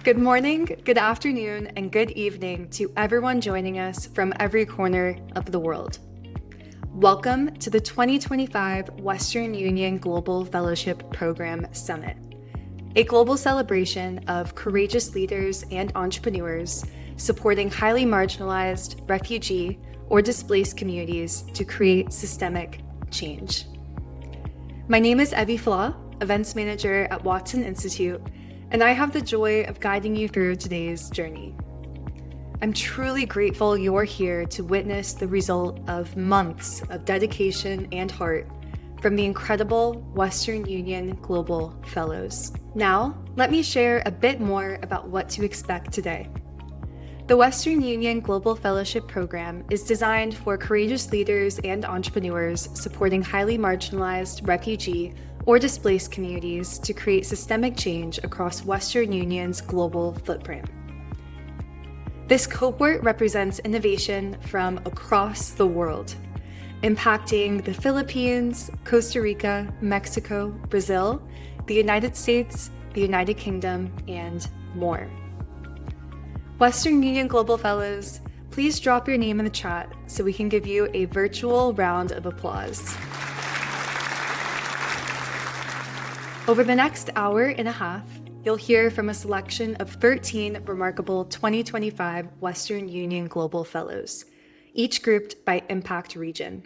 Good morning, good afternoon, and good evening to everyone joining us from every corner of the world. Welcome to the 2025 Western Union Global Fellowship Program Summit, a global celebration of courageous leaders and entrepreneurs supporting highly marginalized, refugee, or displaced communities to create systemic change. My name is Evie Flaw, Events Manager at Watson Institute, and I have the joy of guiding you through today's journey. I'm truly grateful you're here to witness the result of months of dedication and heart from the incredible Western Union Global Fellows. Now, let me share a bit more about what to expect today. The Western Union Global Fellowship Program is designed for courageous leaders and entrepreneurs supporting highly marginalized, refugee, or displaced communities to create systemic change across Western Union's global footprint. This cohort represents innovation from across the world, impacting the Philippines, Costa Rica, Mexico, Brazil, the United States, the United Kingdom, and more. Western Union Global Fellows, please drop your name in the chat so we can give you a virtual round of applause. Over the next hour and a half, you'll hear from a selection of 13 remarkable 2025 Western Union Global Fellows, each grouped by impact region.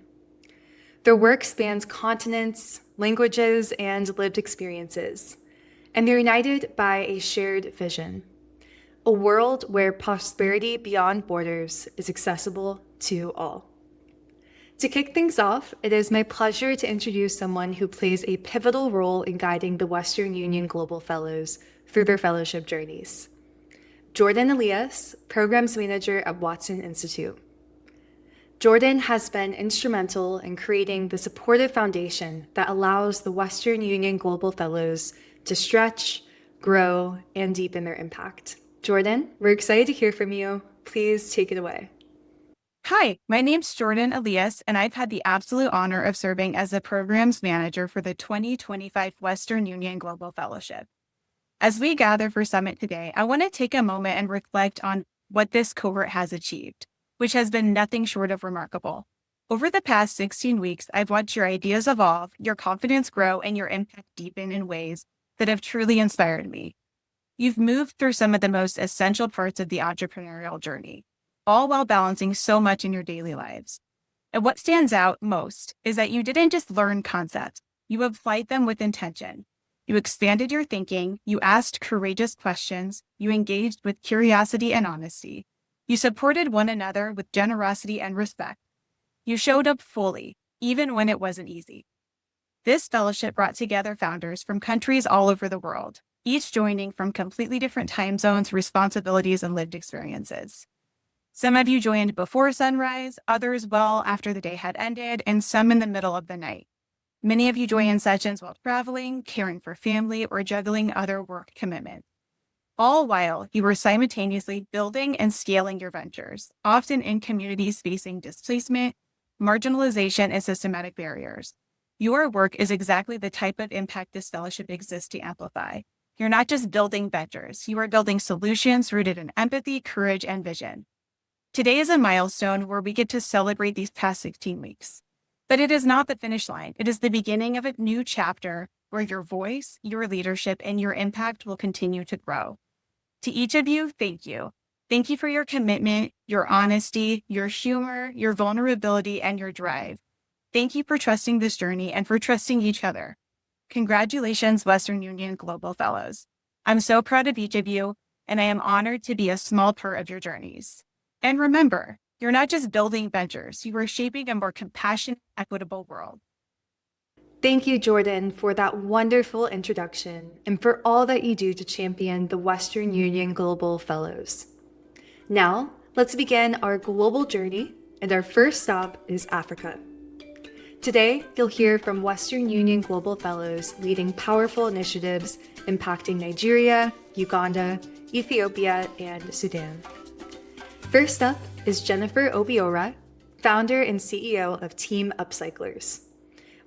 Their work spans continents, languages, and lived experiences, and they're united by a shared vision, a world where prosperity beyond borders is accessible to all. To kick things off, it is my pleasure to introduce someone who plays a pivotal role in guiding the Western Union Global Fellows through their fellowship journeys. Jordan Elias, Programs Manager at Watson Institute. Jordan has been instrumental in creating the supportive foundation that allows the Western Union Global Fellows to stretch, grow, and deepen their impact. Jordan, we're excited to hear from you. Please take it away. Hi, my name's Jordan Elias, and I've had the absolute honor of serving as the Programs Manager for the 2025 Western Union Global Fellowship. As we gather for Summit today, I want to take a moment and reflect on what this cohort has achieved, which has been nothing short of remarkable. Over the past 16 weeks, I've watched your ideas evolve, your confidence grow, and your impact deepen in ways that have truly inspired me. You've moved through some of the most essential parts of the entrepreneurial journey, all while balancing so much in your daily lives. And what stands out most is that you didn't just learn concepts, you applied them with intention. You expanded your thinking, you asked courageous questions, you engaged with curiosity and honesty. You supported one another with generosity and respect. You showed up fully, even when it wasn't easy. This fellowship brought together founders from countries all over the world, each joining from completely different time zones, responsibilities, and lived experiences. Some of you joined before sunrise, others well after the day had ended, and some in the middle of the night. Many of you joined sessions while traveling, caring for family, or juggling other work commitments. All while you were simultaneously building and scaling your ventures, often in communities facing displacement, marginalization, and systematic barriers. Your work is exactly the type of impact this fellowship exists to amplify. You're not just building ventures, you are building solutions rooted in empathy, courage, and vision. Today is a milestone where we get to celebrate these past 16 weeks. But it is not the finish line. It is the beginning of a new chapter where your voice, your leadership, and your impact will continue to grow. To each of you, thank you. Thank you for your commitment, your honesty, your humor, your vulnerability, and your drive. Thank you for trusting this journey and for trusting each other. Congratulations, Western Union Global Fellows. I'm so proud of each of you, and I am honored to be a small part of your journeys. And remember, you're not just building ventures, you are shaping a more compassionate, equitable world. Thank you, Jordan, for that wonderful introduction and for all that you do to champion the Western Union Global Fellows. Now, let's begin our global journey, and our first stop is Africa. Today, you'll hear from Western Union Global Fellows leading powerful initiatives impacting Nigeria, Uganda, Ethiopia, and Sudan. First up is Jennifer Obiora, founder and CEO of Team Upcyclers,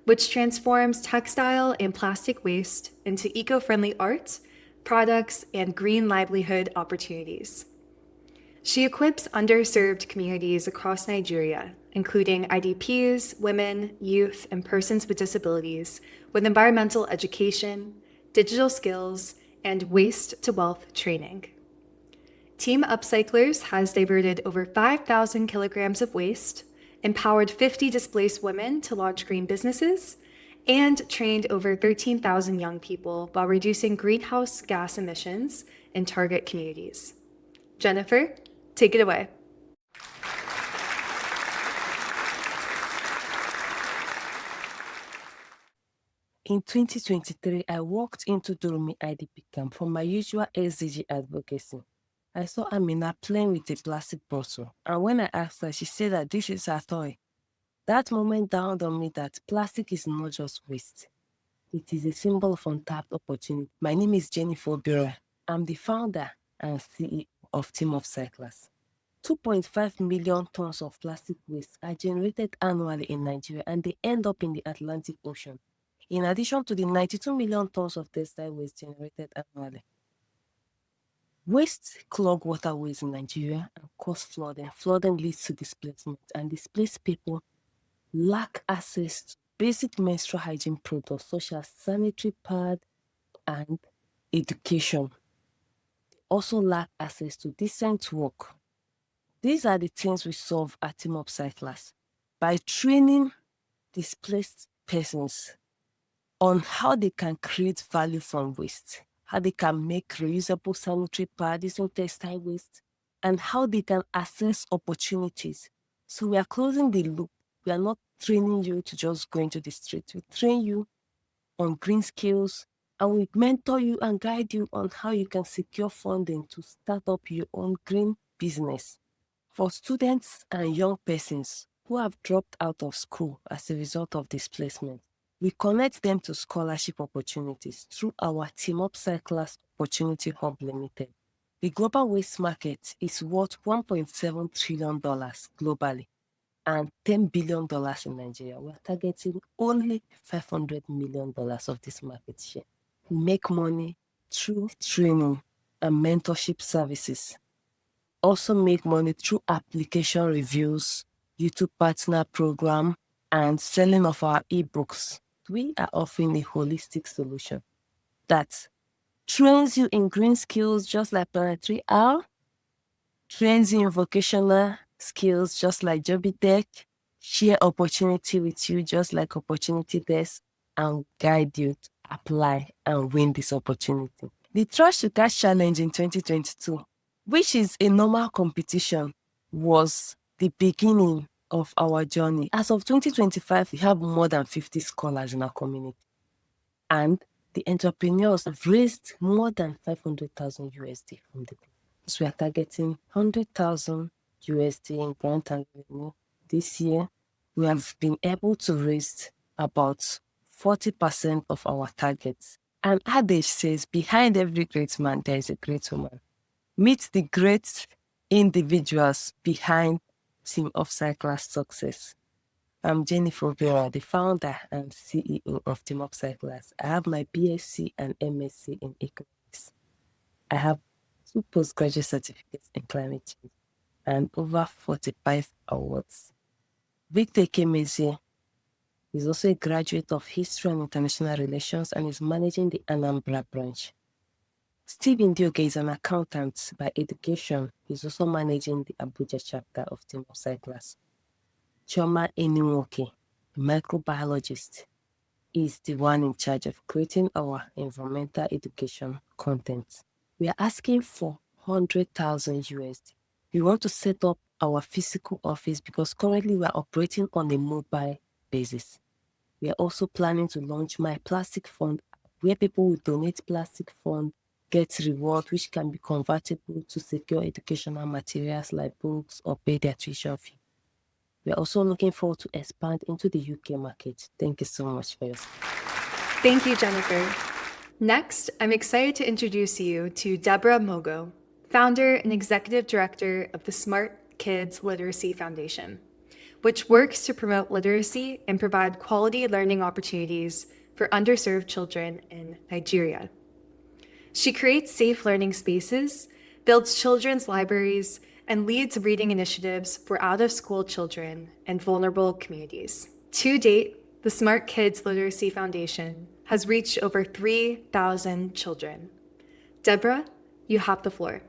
which transforms textile and plastic waste into eco-friendly art, products, and green livelihood opportunities. She equips underserved communities across Nigeria, including IDPs, women, youth, and persons with disabilities, with environmental education, digital skills, and waste to wealth training. Team Upcyclers has diverted over 5,000 kilograms of waste, empowered 50 displaced women to launch green businesses, and trained over 13,000 young people while reducing greenhouse gas emissions in target communities. Jennifer, take it away. In 2023, I walked into Durumi IDP camp for my usual SDG advocacy. I saw Amina playing with a plastic bottle, and when I asked her, she said that this is her toy. That moment dawned on me that plastic is not just waste. It is a symbol of untapped opportunity. My name is Jennifer Bira. I'm the founder and CEO of Team of Cyclers. 2.5 million tons of plastic waste are generated annually in Nigeria, and they end up in the Atlantic Ocean, in addition to the 92 million tons of textile waste generated annually. Waste clog waterways in Nigeria and cause flooding. Flooding leads to displacement, and displaced people lack access to basic menstrual hygiene products such as sanitary pad and education. They also lack access to decent work. These are the things we solve at Team Up Cyclers by training displaced persons on how they can create value from waste, how they can make reusable sanitary pads using textile waste, and how they can access opportunities. So we are closing the loop. We are not training you to just go into the street. We train you on green skills, and we mentor you and guide you on how you can secure funding to start up your own green business. For students and young persons who have dropped out of school as a result of displacement, we connect them to scholarship opportunities through our Team Up Cyclers Opportunity Hub Limited. The global waste market is worth $1.7 trillion globally and $10 billion in Nigeria. We are targeting only $500 million of this market share. We make money through training and mentorship services. Also make money through application reviews, YouTube partner program, and selling of our ebooks. We are offering a holistic solution that trains you in green skills just like Planetary R, trains you in vocational skills just like Jobitech, share opportunity with you just like Opportunity Desk, and guide you to apply and win this opportunity. The Trash to Cash Challenge in 2022, which is a normal competition, was the beginning of our journey. As of 2025, we have more than 50 scholars in our community. And the entrepreneurs have raised more than 500,000 USD from the group. So we are targeting 100,000 USD in grant and revenue. This year, we have been able to raise about 40% of our targets. An adage says, behind every great man, there is a great woman. Meet the great individuals behind Team of Cyclers success. I'm Jennifer Vera, the founder and CEO of Team of Cyclers. I have my BSc and MSc in economics. I have 2 postgraduate certificates in climate change and over 45 awards. Victor Kemezi is also a graduate of History and International Relations and is managing the Anambra branch. Steve Indioge is an accountant by education. He's also managing the Abuja chapter of Team of Cyclers. Chioma Eniwoke, a microbiologist, is the one in charge of creating our environmental education content. We are asking for 100,000 USD. We want to set up our physical office because currently we are operating on a mobile basis. We are also planning to launch My Plastic Fund, where people will donate plastic fund, get reward, which can be convertible to secure educational materials like books or pay their tuition fee. We are also looking forward to expand into the UK market. Thank you so much for your support. Thank you, Jennifer. Next, I'm excited to introduce you to Deborah Mogo, founder and executive director of the Smart Kids Literacy Foundation, which works to promote literacy and provide quality learning opportunities for underserved children in Nigeria. She creates safe learning spaces, builds children's libraries, and leads reading initiatives for out of school children and vulnerable communities. To date, the Smart Kids Literacy Foundation has reached over 3,000 children. Deborah, you have the floor.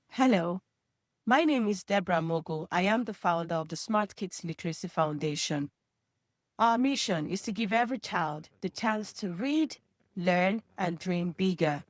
Hello, my name is Deborah Mogul. I am the founder of the Smart Kids Literacy Foundation. Our mission is to give every child the chance to read, learn, and dream bigger.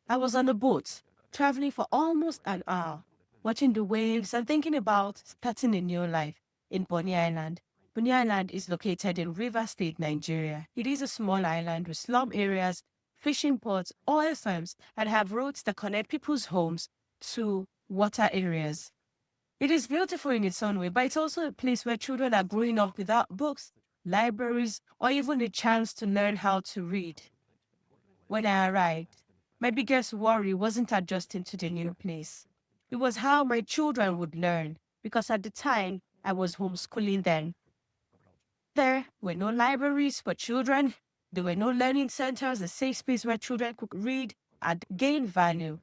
I was on a boat, traveling for almost an hour, watching the waves and thinking about starting a new life in Bonny Island. Bonny Island is located in Rivers State, Nigeria. It is a small island with slum areas, fishing ports, oil farms, and have roads that connect people's homes to water areas. It is beautiful in its own way, but it's also a place where children are growing up without books, libraries, or even the chance to learn how to read. When I arrived, my biggest worry wasn't adjusting to the new place. It was how my children would learn, because at the time, I was homeschooling them. There were no libraries for children. There were no learning centers, a safe space where children could read and gain value.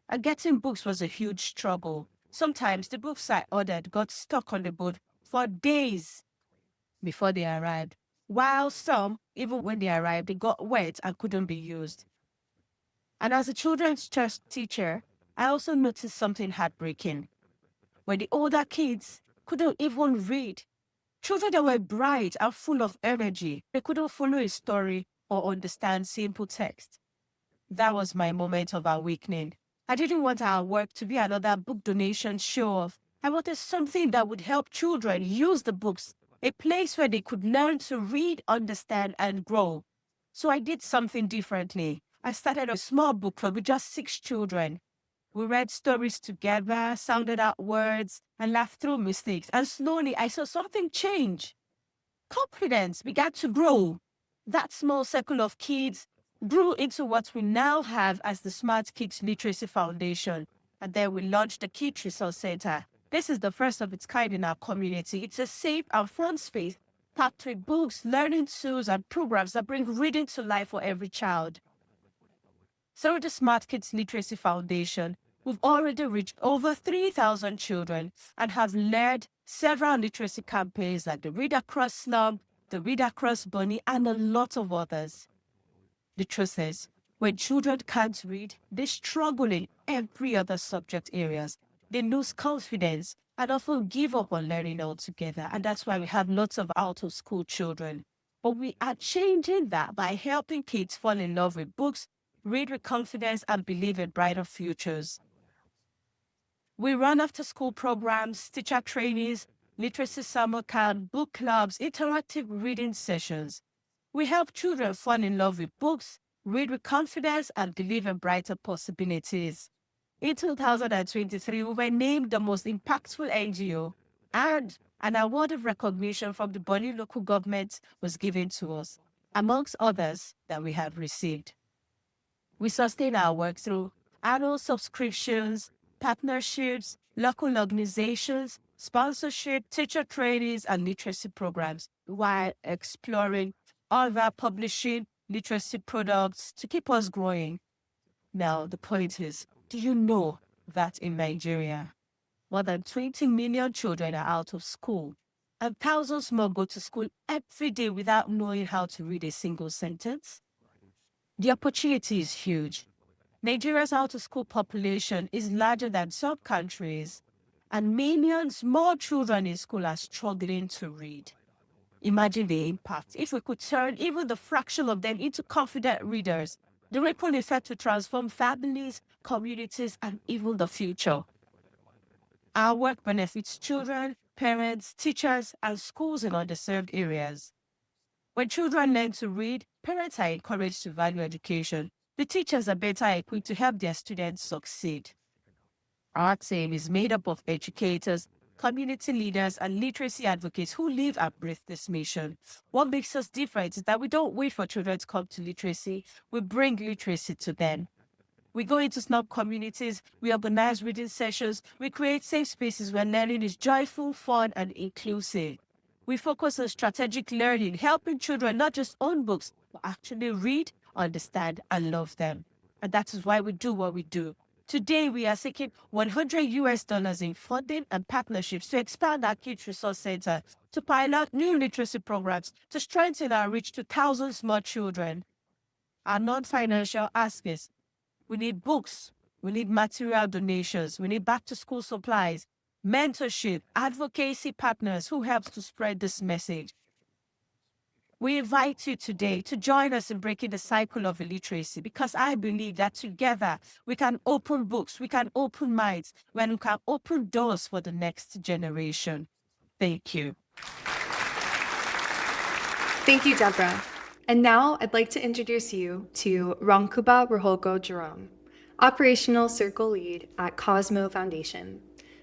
And getting books was a huge struggle. Sometimes the books I ordered got stuck on the boat for days before they arrived, while some, even when they arrived, they got wet and couldn't be used. And as a children's church teacher, I also noticed something heartbreaking. When the older kids couldn't even read, children that were bright and full of energy, they couldn't follow a story or understand simple text. That was my moment of awakening. I didn't want our work to be another book donation show-off. I wanted something that would help children use the books, a place where they could learn to read, understand, and grow. So I did something differently. I started a small book club with just 6 children. We read stories together, sounded out words, and laughed through mistakes. And slowly, I saw something change. Confidence began to grow. That small circle of kids grew into what we now have as the Smart Kids Literacy Foundation. And then we launched the Kids Resource Center. This is the first of its kind in our community. It's a safe and fun space packed with books, learning tools, and programs that bring reading to life for every child. Through the Smart Kids Literacy Foundation, we've already reached over 3,000 children and have led several literacy campaigns like the Read Across Slum, the Read Across Bunny, and a lot of others. The truth is, when children can't read, they struggle in every other subject areas. They lose confidence and often give up on learning altogether. And that's why we have lots of out-of-school children. But we are changing that by helping kids fall in love with books, read with confidence, and believe in brighter futures. We run after-school programs, teacher trainings, literacy summer camp, book clubs, interactive reading sessions. We help children fall in love with books, read with confidence, and believe in brighter possibilities. In 2023, we were named the most impactful NGO, and an award of recognition from the Bonny local government was given to us, amongst others that we have received. We sustain our work through annual subscriptions, partnerships, local organizations, sponsorship, teacher trainings, and literacy programs, while exploring other publishing literacy products to keep us growing. Now, the point is, do you know that in Nigeria, more than 20 million children are out of school, and thousands more go to school every day without knowing how to read a single sentence? The opportunity is huge. Nigeria's out-of-school population is larger than some countries, and millions more children in school are struggling to read. Imagine the impact. If we could turn even the fraction of them into confident readers, the ripple effect to transform families, communities, and even the future. Our work benefits children, parents, teachers, and schools in underserved areas. When children learn to read, parents are encouraged to value education. The teachers are better equipped to help their students succeed. Our team is made up of educators, community leaders, and literacy advocates who live and breathe this mission. What makes us different is that we don't wait for children to come to literacy, we bring literacy to them. We go into SNOB communities, we organize reading sessions, we create safe spaces where learning is joyful, fun, and inclusive. We focus on strategic learning, helping children not just own books, but actually read, understand, and love them. And that is why we do what we do. Today, we are seeking $100 in funding and partnerships to expand our Kids Resource Center, to pilot new literacy programs, to strengthen our reach to thousands more children. Our non-financial ask is, we need books, we need material donations, we need back-to-school supplies, mentorship, advocacy partners who helps to spread this message. We invite you today to join us in breaking the cycle of illiteracy, because I believe that together we can open books, we can open minds, when we can open doors for the next generation. Thank you. Thank you, Deborah. And now I'd like to introduce you to Ronkuba Rohogo Jerome, Operational Circle Lead at Cosmo Foundation,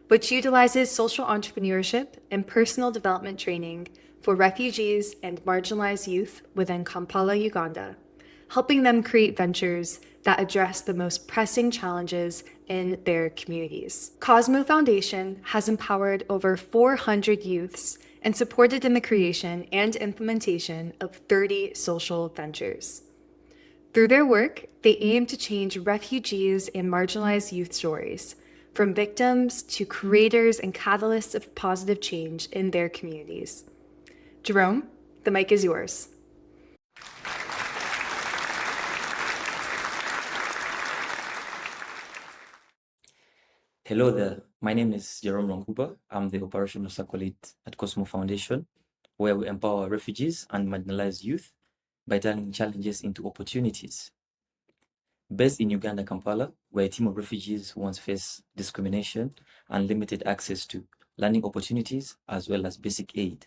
which utilizes social entrepreneurship and personal development training for refugees and marginalized youth within Kampala, Uganda, helping them create ventures that address the most pressing challenges in their communities. Cosmo Foundation has empowered over 400 youths and supported in the creation and implementation of 30 social ventures. Through their work, they aim to change refugees and marginalized youth stories, from victims to creators and catalysts of positive change in their communities. Jerome, the mic is yours. Hello there, my name is Jerome Ronkuba. I'm the Operational Circle Lead at Cosmo Foundation, where we empower refugees and marginalized youth by turning challenges into opportunities. Based in Uganda, Kampala, we're a team of refugees who once faced discrimination and limited access to learning opportunities as well as basic aid.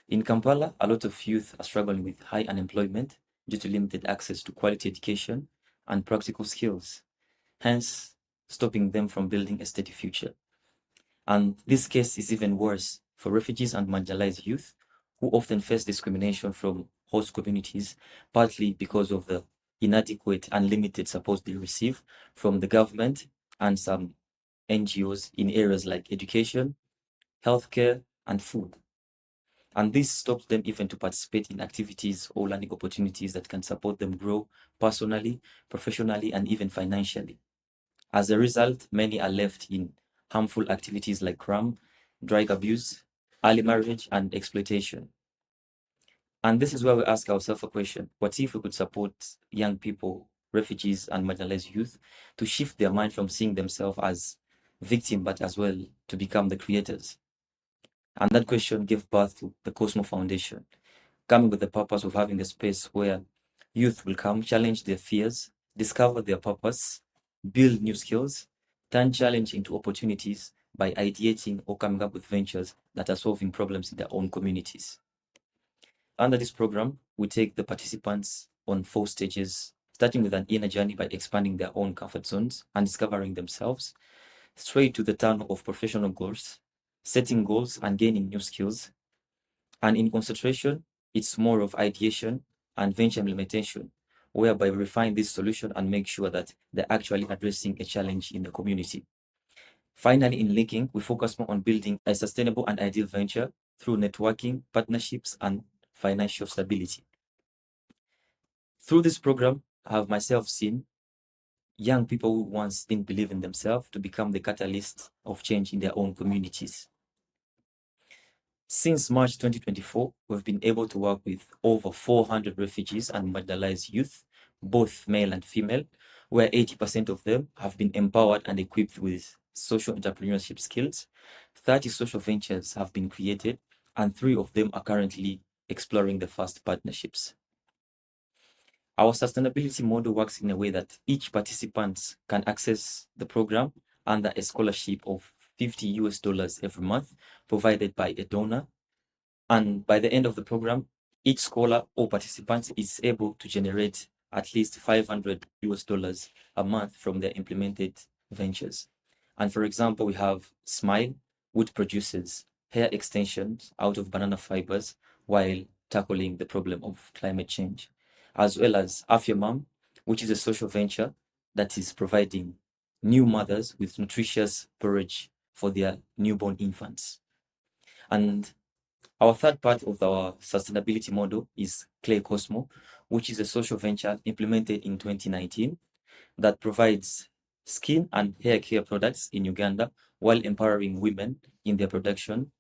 In Kampala, a lot of youth are struggling with high unemployment due to limited access to quality education and practical skills, hence stopping them from building a steady future. And this case is even worse for refugees and marginalized youth who often face discrimination from host communities, partly because of the inadequate and limited support they receive from the government and some NGOs in areas like education, healthcare, and food. And this stops them even to participate in activities or learning opportunities that can support them grow personally, professionally, and even financially. As a result, many are left in harmful activities like crime, drug abuse, early marriage, and exploitation. And this is where we ask ourselves a question: what if we could support young people, refugees, and marginalized youth to shift their mind from seeing themselves as victims, but as well to become the creators? And that question gave birth to the Cosmo Foundation, coming with the purpose of having a space where youth will come, challenge their fears, discover their purpose, build new skills, turn challenge into opportunities by ideating or coming up with ventures that are solving problems in their own communities. Under this program, we take the participants on 4 stages, starting with an inner journey by expanding their own comfort zones and discovering themselves, straight to the turn of professional goals, setting goals and gaining new skills. And in concentration, it's more of ideation and venture implementation, whereby we refine this solution and make sure that they're actually addressing a challenge in the community. Finally, in linking, we focus more on building a sustainable and ideal venture through networking, partnerships, and financial stability. Through this program, I have myself seen young people who once didn't believe in themselves to become the catalyst of change in their own communities. Since March 2024, we've been able to work with over 400 refugees and marginalized youth, both male and female, where 80% of them have been empowered and equipped with social entrepreneurship skills. 30 social ventures have been created, and 3 of them are currently exploring the first partnerships. Our sustainability model works in a way that each participant can access the program under a scholarship of $50 every month, provided by a donor. And by the end of the program, each scholar or participant is able to generate at least $500 a month from their implemented ventures. And for example, we have Smile, which produces hair extensions out of banana fibers while tackling the problem of climate change, as well as Afya Mom, which is a social venture that is providing new mothers with nutritious porridge for their newborn infants. And Our third part of our sustainability model is Clay Cosmo, which is a social venture implemented in 2019 that provides skin and hair care products in Uganda while empowering women in their production.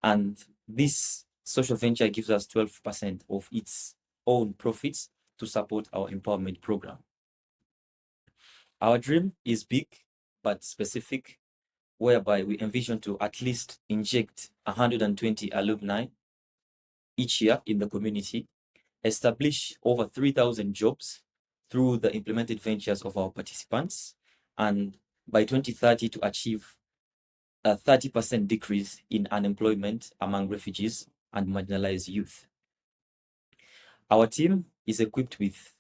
And this social venture gives us 12% of its own profits to support our empowerment program. Our dream is big but specific, whereby we envision to at least inject 120 alumni each year in the community, establish over 3,000 jobs through the implemented ventures of our participants, and by 2030 to achieve a 30% decrease in unemployment among refugees and marginalized youth. Our team is equipped with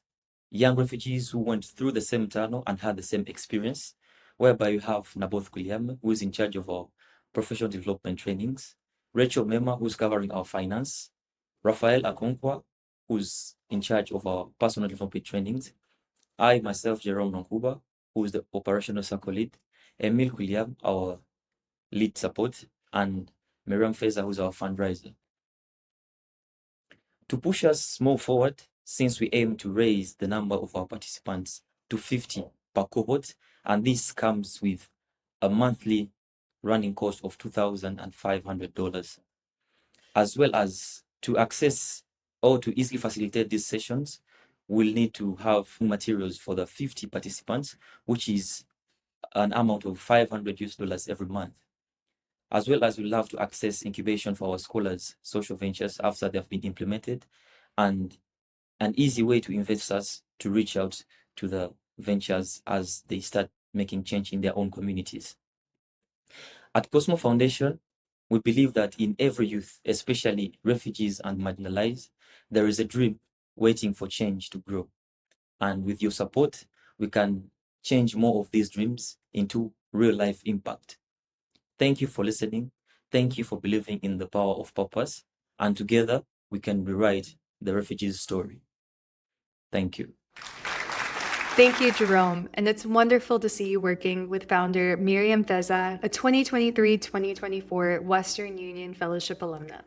young refugees who went through the same tunnel and had the same experience, whereby you have Naboth Kuliam, who is in charge of our professional development trainings, Rachel Mema, who's covering our finance, Rafael Akonkwa, who's in charge of our personal development trainings, I, myself, Jerome Nonkuba, who is the operational circle lead, Emil Kuliam, our lead support, and Miriam Feza, who's our fundraiser. To push us more forward, since we aim to raise the number of our participants to 50 per cohort, and this comes with a monthly running cost of $2,500, as well as to access or to easily facilitate these sessions, we'll need to have materials for the 50 participants, which is an amount of $500 every month. As well as we'll have to access incubation for our scholars' social ventures after they've been implemented, and an easy way to investors to reach out to the ventures as they start making change in their own communities. At Cosmo Foundation, we believe that in every youth, especially refugees and marginalized, there is a dream waiting for change to grow. And with your support, we can change more of these dreams into real life impact. Thank you for listening. Thank you for believing in the power of purpose. And together, we can rewrite the refugees' story. Thank you. Thank you, Jerome. And it's wonderful to see you working with founder Miriam Theza, a 2023-2024 Western Union Fellowship alumna.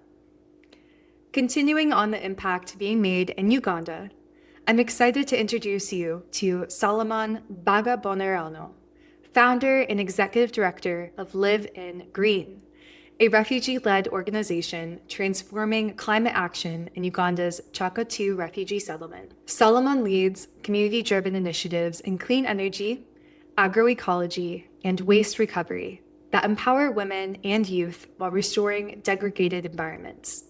Continuing on the impact being made in Uganda, I'm excited to introduce you to Solomon Bagabonerano, founder and executive director of Live in Green, a refugee-led organization transforming climate action in Uganda's Chaka-2 refugee settlement. Solomon leads community-driven initiatives in clean energy, agroecology, and waste recovery that empower women and youth while restoring degraded environments.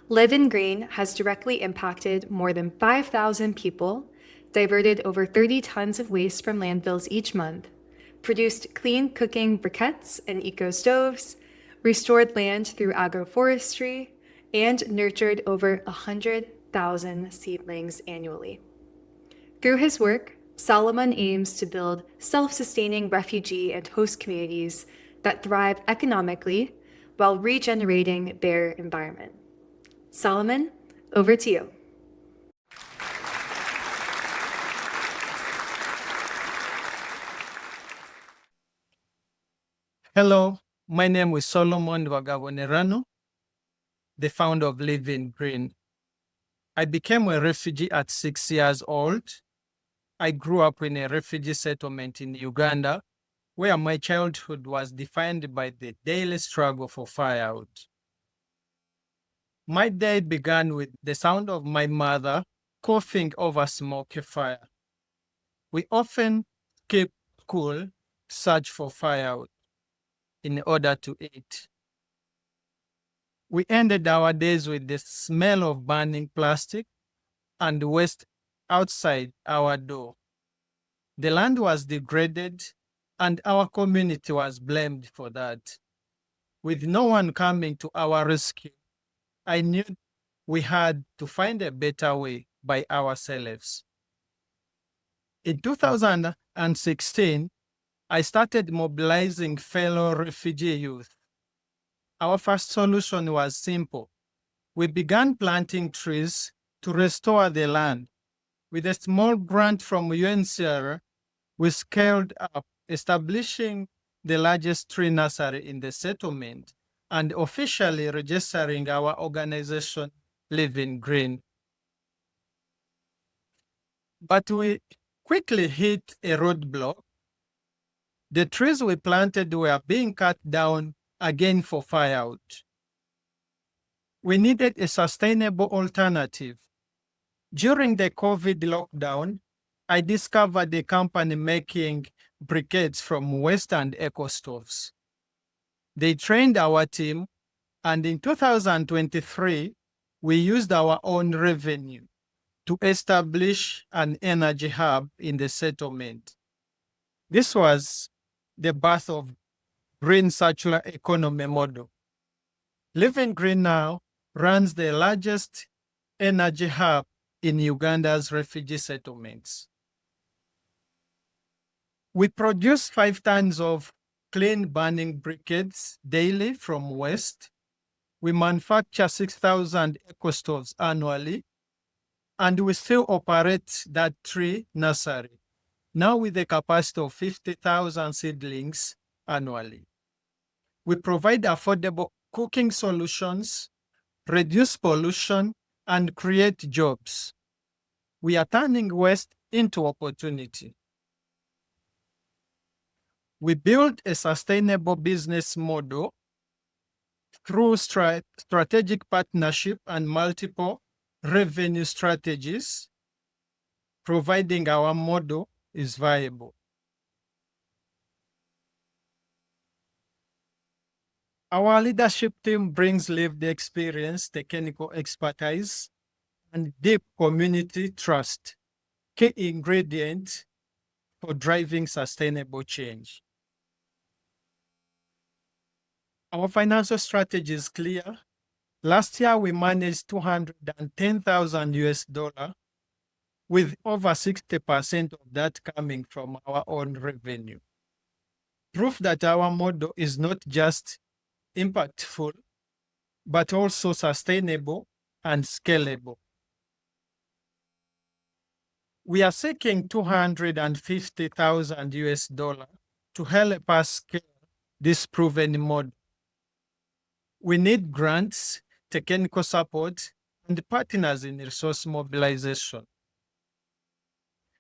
Live in Green has directly impacted more than 5,000 people, diverted over 30 tons of waste from landfills each month, produced clean cooking briquettes and eco-stoves, restored land through agroforestry, and nurtured over 100,000 seedlings annually. Through his work, Solomon aims to build self-sustaining refugee and host communities that thrive economically while regenerating their environment. Solomon, over to you. Hello, my name is Solomon Wagabonerano, the founder of Live in Green. I became a refugee at 6 years old. I grew up in a refugee settlement in Uganda, where my childhood was defined by the daily struggle for firewood. My day began with the sound of my mother coughing over smoky fire. We often keep cool, search for firewood in order to eat. We ended our days with the smell of burning plastic and waste outside our door. The land was degraded, and our community was blamed for that. With no one coming to our rescue, I knew we had to find a better way by ourselves. In 2016, I started mobilizing fellow refugee youth. Our first solution was simple. We began planting trees to restore the land. With a small grant from UNHCR, we scaled up, establishing the largest tree nursery in the settlement and officially registering our organization Living Green. But we quickly hit a roadblock. The trees we planted were being cut down again for firewood. We needed a sustainable alternative. During the COVID lockdown, I discovered a company making briquettes from waste and eco stoves. They trained our team, and in 2023, we used our own revenue to establish an energy hub in the settlement. This was the birth of Green Circular Economy model. Living Green now runs the largest energy hub in Uganda's refugee settlements. We produce 5 tons of clean burning briquettes daily from waste. We manufacture 6,000 eco stoves annually, and we still operate that tree nursery, now with a capacity of 50,000 seedlings annually. We provide affordable cooking solutions, reduce pollution, and create jobs. We are turning waste into opportunity. We build a sustainable business model through strategic partnership and multiple revenue strategies, providing our model is viable. Our leadership team brings lived experience, technical expertise, and deep community trust, key ingredients for driving sustainable change. Our financial strategy is clear. Last year, we managed $210,000, with over 60% of that coming from our own revenue. Proof that our model is not just impactful, but also sustainable and scalable. We are seeking $250,000 to help us scale this proven model. We need grants, technical support, and partners in resource mobilization.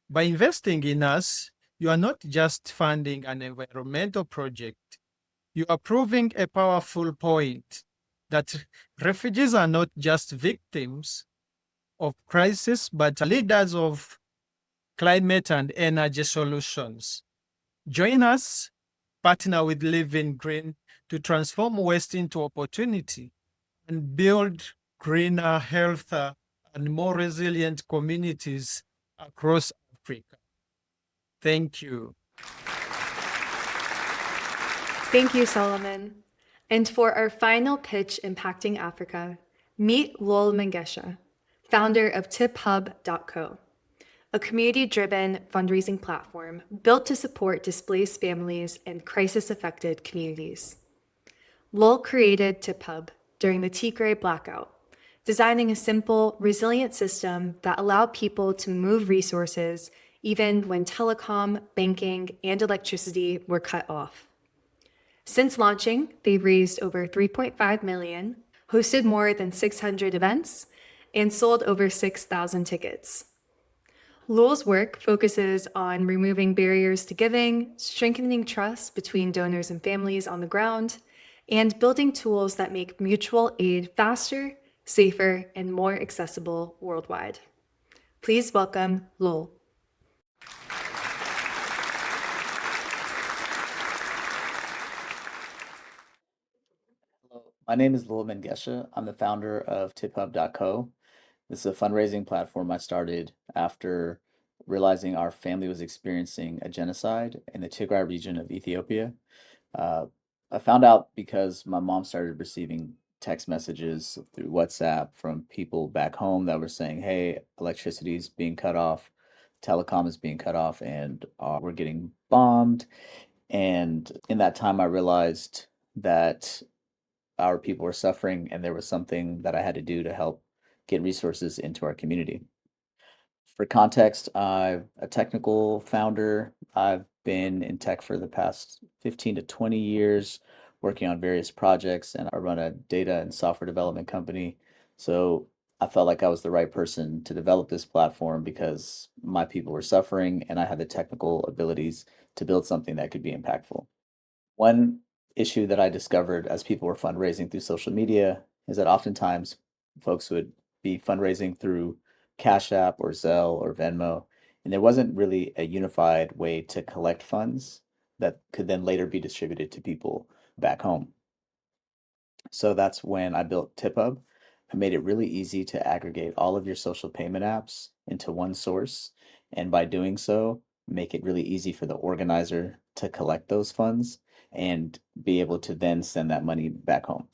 By investing in us, you are not just funding an environmental project. You are proving a powerful point that refugees are not just victims of crisis, but leaders of climate and energy solutions. Join us, partner with Living Green to transform waste into opportunity and build greener, healthier, and more resilient communities across Africa. Thank you. Thank you, Solomon. And for our final pitch impacting Africa, meet Lol Mengesha, founder of tiphub.co, a community-driven fundraising platform built to support displaced families and crisis-affected communities. Lol created TipHub during the Tigray blackout, designing a simple, resilient system that allowed people to move resources even when telecom, banking, and electricity were cut off. Since launching, they've raised over $3.5 million, hosted more than 600 events, and sold over 6,000 tickets. Lol's work focuses on removing barriers to giving, strengthening trust between donors and families on the ground, and building tools that make mutual aid faster, safer, and more accessible worldwide. Please welcome Lol. Hello, my name is Lul Mengesha. I'm the founder of tiphub.co. This is a fundraising platform I started after realizing our family was experiencing a genocide in the Tigray region of Ethiopia. I found out because my mom started receiving text messages through WhatsApp from people back home that were saying, hey, electricity is being cut off, telecom is being cut off, and we're getting bombed. And in that time, I realized that our people were suffering and there was something that I had to do to help get resources into our community. For context, I'm a technical founder. I've been in tech for the past 15 to 20 years, working on various projects, and I run a data and software development company. So I felt like I was the right person to develop this platform because my people were suffering and I had the technical abilities to build something that could be impactful. One issue that I discovered as people were fundraising through social media is that oftentimes folks would be fundraising through Cash App or Zelle or Venmo, and there wasn't really a unified way to collect funds that could then later be distributed to people back home. So that's when I built TipHub. I made it really easy to aggregate all of your social payment apps into one source. And by doing so, make it really easy for the organizer to collect those funds and be able to then send that money back home.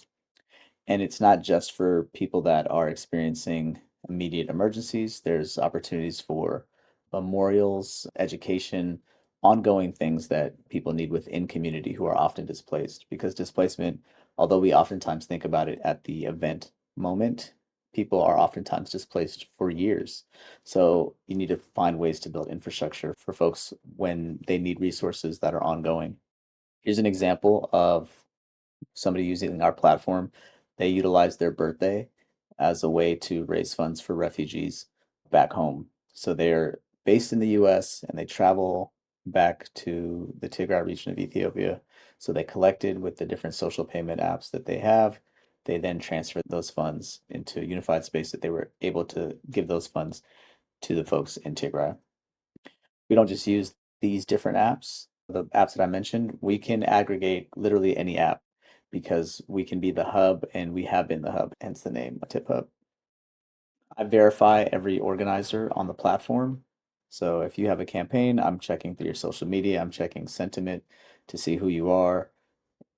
And it's not just for people that are experiencing immediate emergencies. There's opportunities for memorials, education, ongoing things that people need within community who are often displaced. Because displacement, although we oftentimes think about it at the event moment, people are oftentimes displaced for years. So you need to find ways to build infrastructure for folks when they need resources that are ongoing. Here's an example of somebody using our platform. They utilize their birthday as a way to raise funds for refugees back home. So they're based in the US and they travel back to the Tigray region of Ethiopia. So they collected with the different social payment apps that they have. They then transferred those funds into a unified space that they were able to give those funds to the folks in Tigray. We don't just use these different apps, the apps that I mentioned, we can aggregate literally any app because we can be the hub and we have been the hub, hence the name Tip Hub. I verify every organizer on the platform. So if you have a campaign, I'm checking through your social media, I'm checking sentiment to see who you are.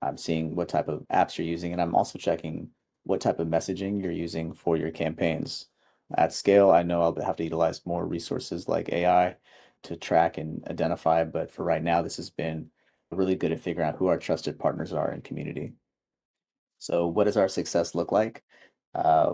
I'm seeing what type of apps you're using, and I'm also checking what type of messaging you're using for your campaigns. At scale, I know I'll have to utilize more resources like AI to track and identify, but for right now, this has been really good at figuring out who our trusted partners are in community. So what does our success look like?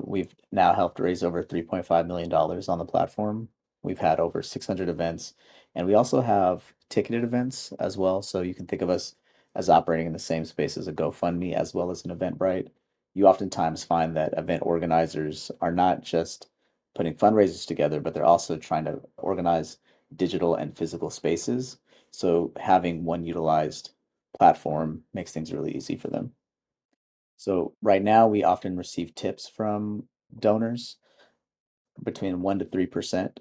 We've now helped raise over $3.5 million on the platform. We've had over 600 events, and we also have ticketed events as well. So you can think of us as operating in the same space as a GoFundMe as well as an Eventbrite. You oftentimes find that event organizers are not just putting fundraisers together, but they're also trying to organize digital and physical spaces. So having one utilized platform makes things really easy for them. So right now we often receive tips from donors between 1% to 3%,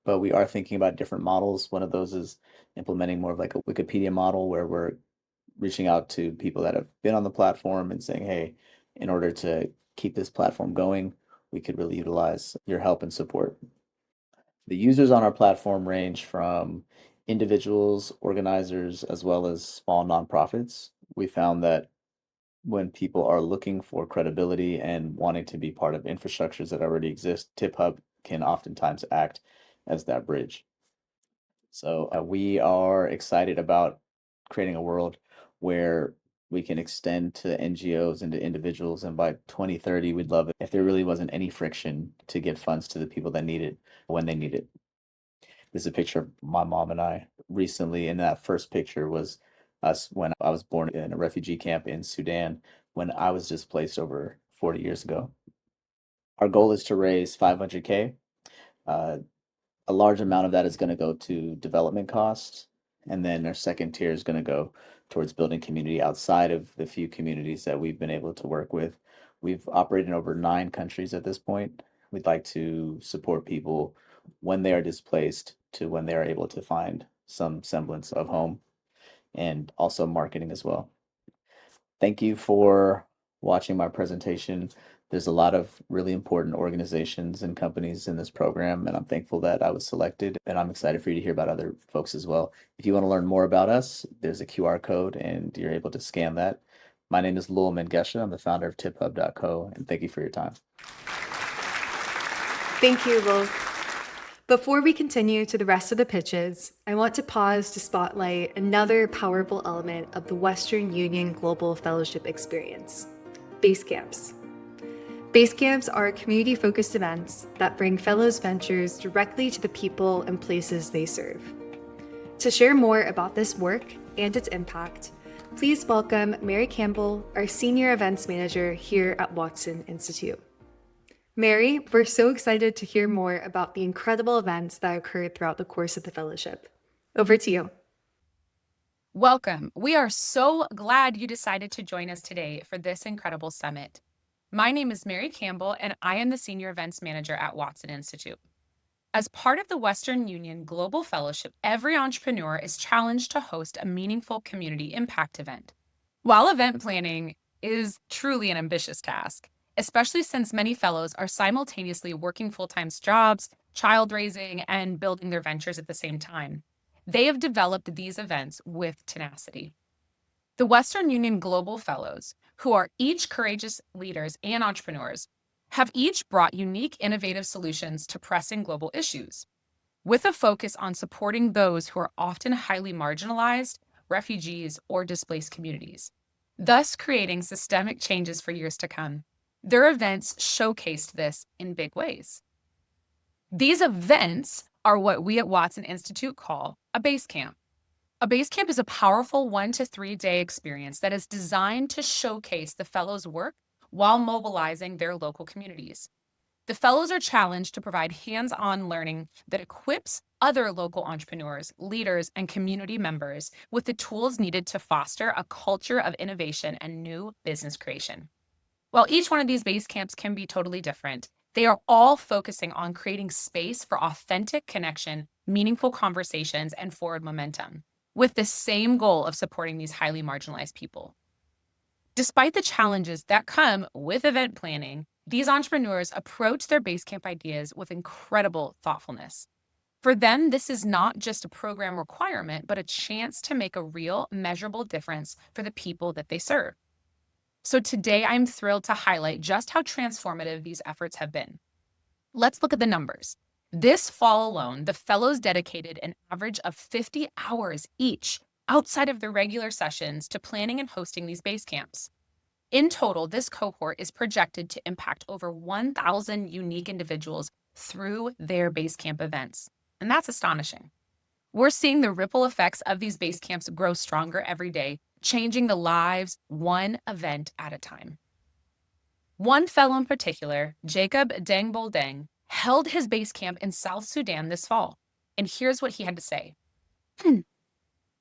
but we are thinking about different models. One of those is implementing more of like a Wikipedia model where we're reaching out to people that have been on the platform and saying, hey, in order to keep this platform going, we could really utilize your help and support. The users on our platform range from individuals, organizers, as well as small nonprofits. We found that when people are looking for credibility and wanting to be part of infrastructures that already exist, TipHub can oftentimes act as that bridge. So we are excited about creating a world where we can extend to NGOs and to individuals. And by 2030, we'd love it if there really wasn't any friction to get funds to the people that need it when they need it. This is a picture of my mom and I recently, and that first picture was us when I was born in a refugee camp in Sudan when I was displaced over 40 years ago. Our goal is to raise 500K. Uh, a large amount of that is going to go to development costs, and then our second tier is going to go towards building community outside of the few communities that we've been able to work with. We've operated in over 9 countries at this point. We'd like to support people when they are displaced to when they are able to find some semblance of home, and also marketing as well. Thank you for watching my presentation. There's a lot of really important organizations and companies in this program, and I'm thankful that I was selected, and I'm excited for you to hear about other folks as well. If you want to learn more about us, there's a QR code, and you're able to scan that. My name is Lowell Mengesha. I'm the founder of tiphub.co, and thank you for your time. Thank you, Lowell. Before we continue to the rest of the pitches, I want to pause to spotlight another powerful element of the Western Union Global Fellowship experience: base camps. Base camps are community-focused events that bring Fellows Ventures directly to the people and places they serve. To share more about this work and its impact, Please welcome Mary Campbell, our Senior Events Manager here at Watson Institute. Mary, we're so excited to hear more about the incredible events that occurred throughout the course of the fellowship. Over to you. Welcome. We are so glad you decided to join us today for this incredible summit. My name is Mary Campbell, and I am the Senior Events Manager at Watson Institute. As part of the Western Union Global Fellowship, every entrepreneur is challenged to host a meaningful community impact event. While event planning is truly an ambitious task, especially since many fellows are simultaneously working full-time jobs, child raising, and building their ventures at the same time, they have developed these events with tenacity. The Western Union Global Fellows, who are each courageous leaders and entrepreneurs, have each brought unique, innovative solutions to pressing global issues, with a focus on supporting those who are often highly marginalized, refugees, or displaced communities, thus creating systemic changes for years to come. Their events showcased this in big ways. These events are what we at Watson Institute call a base camp. A base camp is a powerful 1 to 3 day experience that is designed to showcase the fellows' work while mobilizing their local communities. The fellows are challenged to provide hands-on learning that equips other local entrepreneurs, leaders, and community members with the tools needed to foster a culture of innovation and new business creation. While each one of these base camps can be totally different, they are all focusing on creating space for authentic connection, meaningful conversations, and forward momentum, with the same goal of supporting these highly marginalized people. Despite the challenges that come with event planning, these entrepreneurs approach their Basecamp ideas with incredible thoughtfulness. For them, this is not just a program requirement, but a chance to make a real, measurable difference for the people that they serve. So today, I'm thrilled to highlight just how transformative these efforts have been. Let's look at the numbers. This fall alone, the fellows dedicated an average of 50 hours each outside of their regular sessions to planning and hosting these base camps. In total, this cohort is projected to impact over 1,000 unique individuals through their base camp events. And that's astonishing. We're seeing the ripple effects of these base camps grow stronger every day, changing the lives one event at a time. One fellow in particular, Jacob Deng Boldeng, held his base camp in South Sudan this fall. And here's what he had to say.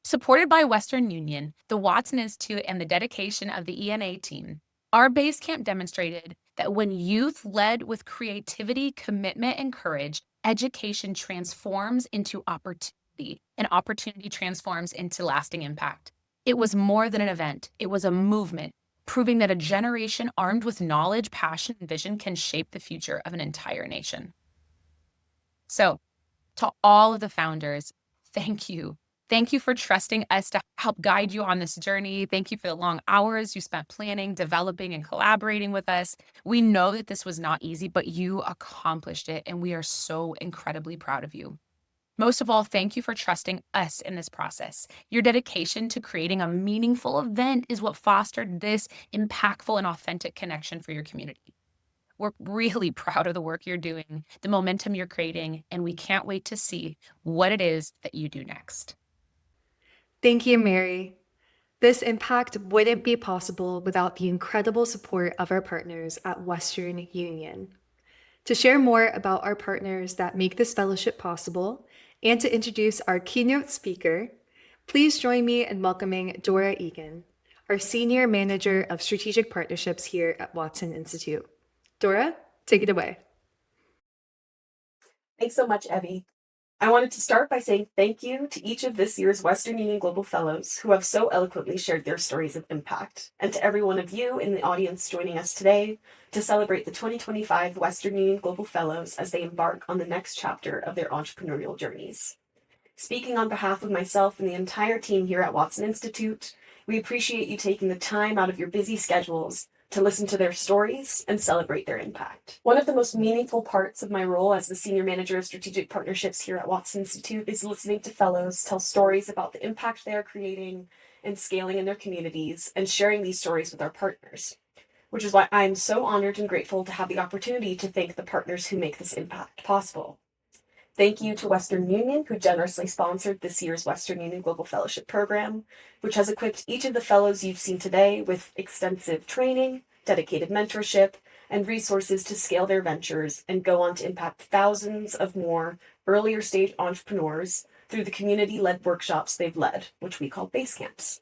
Supported by Western Union, the Watson Institute, and the dedication of the ENA team, our base camp demonstrated that when youth led with creativity, commitment, and courage, education transforms into opportunity, and opportunity transforms into lasting impact. It was more than an event. It was a movement, proving that a generation armed with knowledge, passion, and vision can shape the future of an entire nation. So, to all of the founders, thank you. Thank you for trusting us to help guide you on this journey. Thank you for the long hours you spent planning, developing, and collaborating with us. We know that this was not easy, but you accomplished it, and we are so incredibly proud of you. Most of all, thank you for trusting us in this process. Your dedication to creating a meaningful event is what fostered this impactful and authentic connection for your community. We're really proud of the work you're doing, the momentum you're creating, and we can't wait to see what it is that you do next. Thank you, Mary. This impact wouldn't be possible without the incredible support of our partners at Western Union. To share more about our partners that make this fellowship possible and to introduce our keynote speaker, please join me in welcoming Dora Egan, our Senior Manager of Strategic Partnerships here at Watson Institute. Dora, take it away. Thanks so much, Evie. I wanted to start by saying thank you to each of this year's Western Union Global Fellows who have so eloquently shared their stories of impact, and to every one of you in the audience joining us today to celebrate the 2025 Western Union Global Fellows as they embark on the next chapter of their entrepreneurial journeys. Speaking on behalf of myself and the entire team here at Watson Institute, we appreciate you taking the time out of your busy schedules to listen to their stories and celebrate their impact. One of the most meaningful parts of my role as the Senior Manager of Strategic Partnerships here at Watson Institute is listening to fellows tell stories about the impact they are creating and scaling in their communities and sharing these stories with our partners, which is why I'm so honored and grateful to have the opportunity to thank the partners who make this impact possible. Thank you to Western Union, who generously sponsored this year's Western Union Global Fellowship Program, which has equipped each of the fellows you've seen today with extensive training, dedicated mentorship, and resources to scale their ventures and go on to impact thousands of more earlier stage entrepreneurs through the community-led workshops they've led, which we call base camps.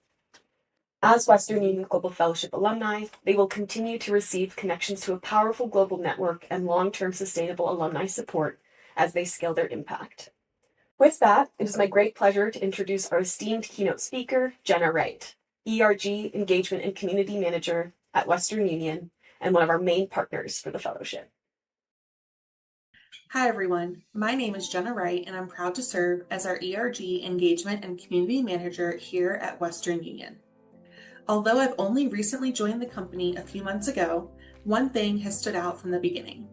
As Western Union Global Fellowship alumni, they will continue to receive connections to a powerful global network and long-term sustainable alumni support as they scale their impact. With that, it is my great pleasure to introduce our esteemed keynote speaker, Jenna Wright, ERG Engagement and Community Manager at Western Union and one of our main partners for the fellowship. Hi everyone, my name is Jenna Wright and I'm proud to serve as our ERG Engagement and Community Manager here at Western Union. Although I've only recently joined the company a few months ago, one thing has stood out from the beginning: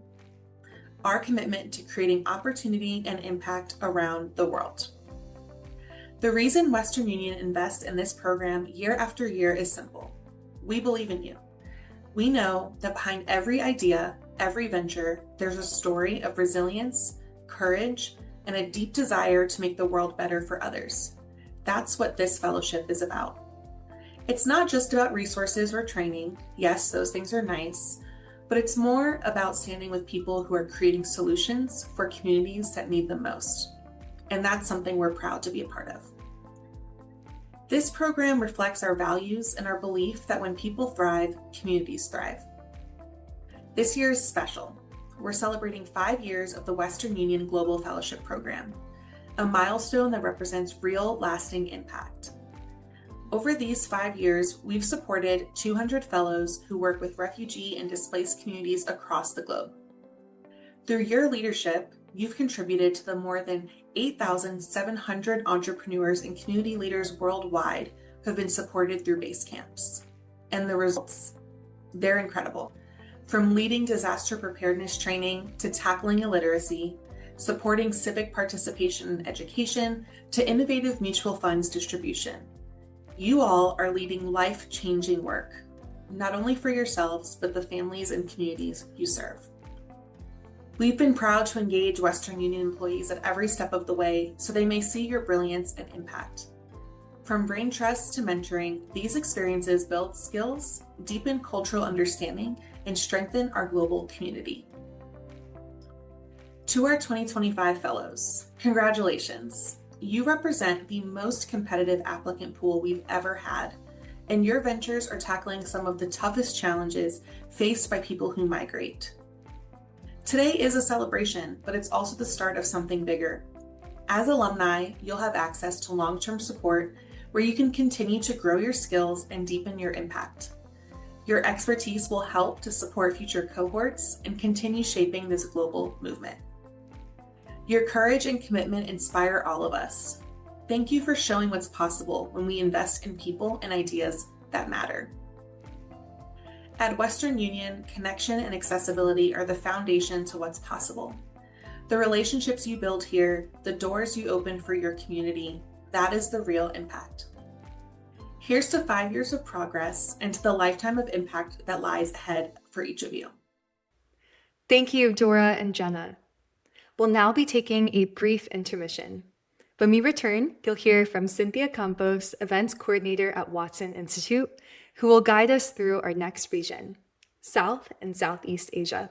our commitment to creating opportunity and impact around the world. The reason Western Union invests in this program year after year is simple. We believe in you. We know that behind every idea, every venture, there's a story of resilience, courage, and a deep desire to make the world better for others. That's what this fellowship is about. It's not just about resources or training. Yes, those things are nice, but it's more about standing with people who are creating solutions for communities that need them most. And that's something we're proud to be a part of. This program reflects our values and our belief that when people thrive, communities thrive. This year is special. We're celebrating 5 years of the Western Union Global Fellowship Program, a milestone that represents real, lasting impact. Over these 5 years, we've supported 200 fellows who work with refugee and displaced communities across the globe. Through your leadership, you've contributed to the more than 8,700 entrepreneurs and community leaders worldwide who have been supported through base camps. And the results, they're incredible. From leading disaster preparedness training to tackling illiteracy, supporting civic participation and education, to innovative mutual funds distribution. You all are leading life-changing work, not only for yourselves, but the families and communities you serve. We've been proud to engage Western Union employees at every step of the way so they may see your brilliance and impact. From brain trust to mentoring, these experiences build skills, deepen cultural understanding, and strengthen our global community. To our 2025 fellows, congratulations. You represent the most competitive applicant pool we've ever had, and your ventures are tackling some of the toughest challenges faced by people who migrate. Today is a celebration, but it's also the start of something bigger. As alumni, you'll have access to long-term support where you can continue to grow your skills and deepen your impact. Your expertise will help to support future cohorts and continue shaping this global movement. Your courage and commitment inspire all of us. Thank you for showing what's possible when we invest in people and ideas that matter. At Western Union, connection and accessibility are the foundation to what's possible. The relationships you build here, the doors you open for your community, that is the real impact. Here's to 5 years of progress and to the lifetime of impact that lies ahead for each of you. Thank you, Dora and Jenna. We'll now be taking a brief intermission. When we return, you'll hear from Cynthia Campos, Events Coordinator at Watson Institute, who will guide us through our next region, South and Southeast Asia.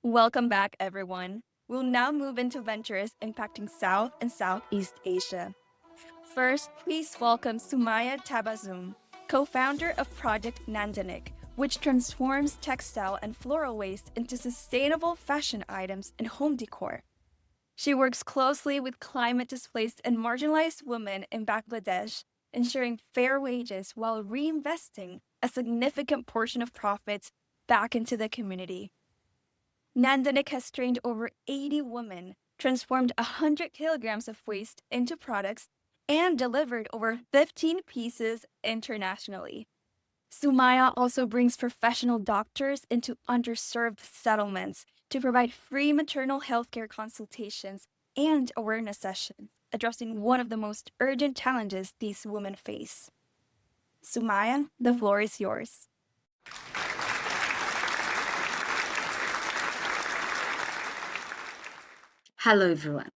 Welcome back, everyone. We'll now move into ventures impacting South and Southeast Asia. First, please welcome Sumaya Tabazum, co-founder of Project Nandanik, which transforms textile and floral waste into sustainable fashion items and home decor. She works closely with climate displaced and marginalized women in Bangladesh, ensuring fair wages while reinvesting a significant portion of profits back into the community. Nandanik has trained over 80 women, transformed 100 kilograms of waste into products, and delivered over 15 pieces internationally. Sumaya also brings professional doctors into underserved settlements to provide free maternal health care consultations and awareness sessions, addressing one of the most urgent challenges these women face. Sumaya, the floor is yours. Hello everyone.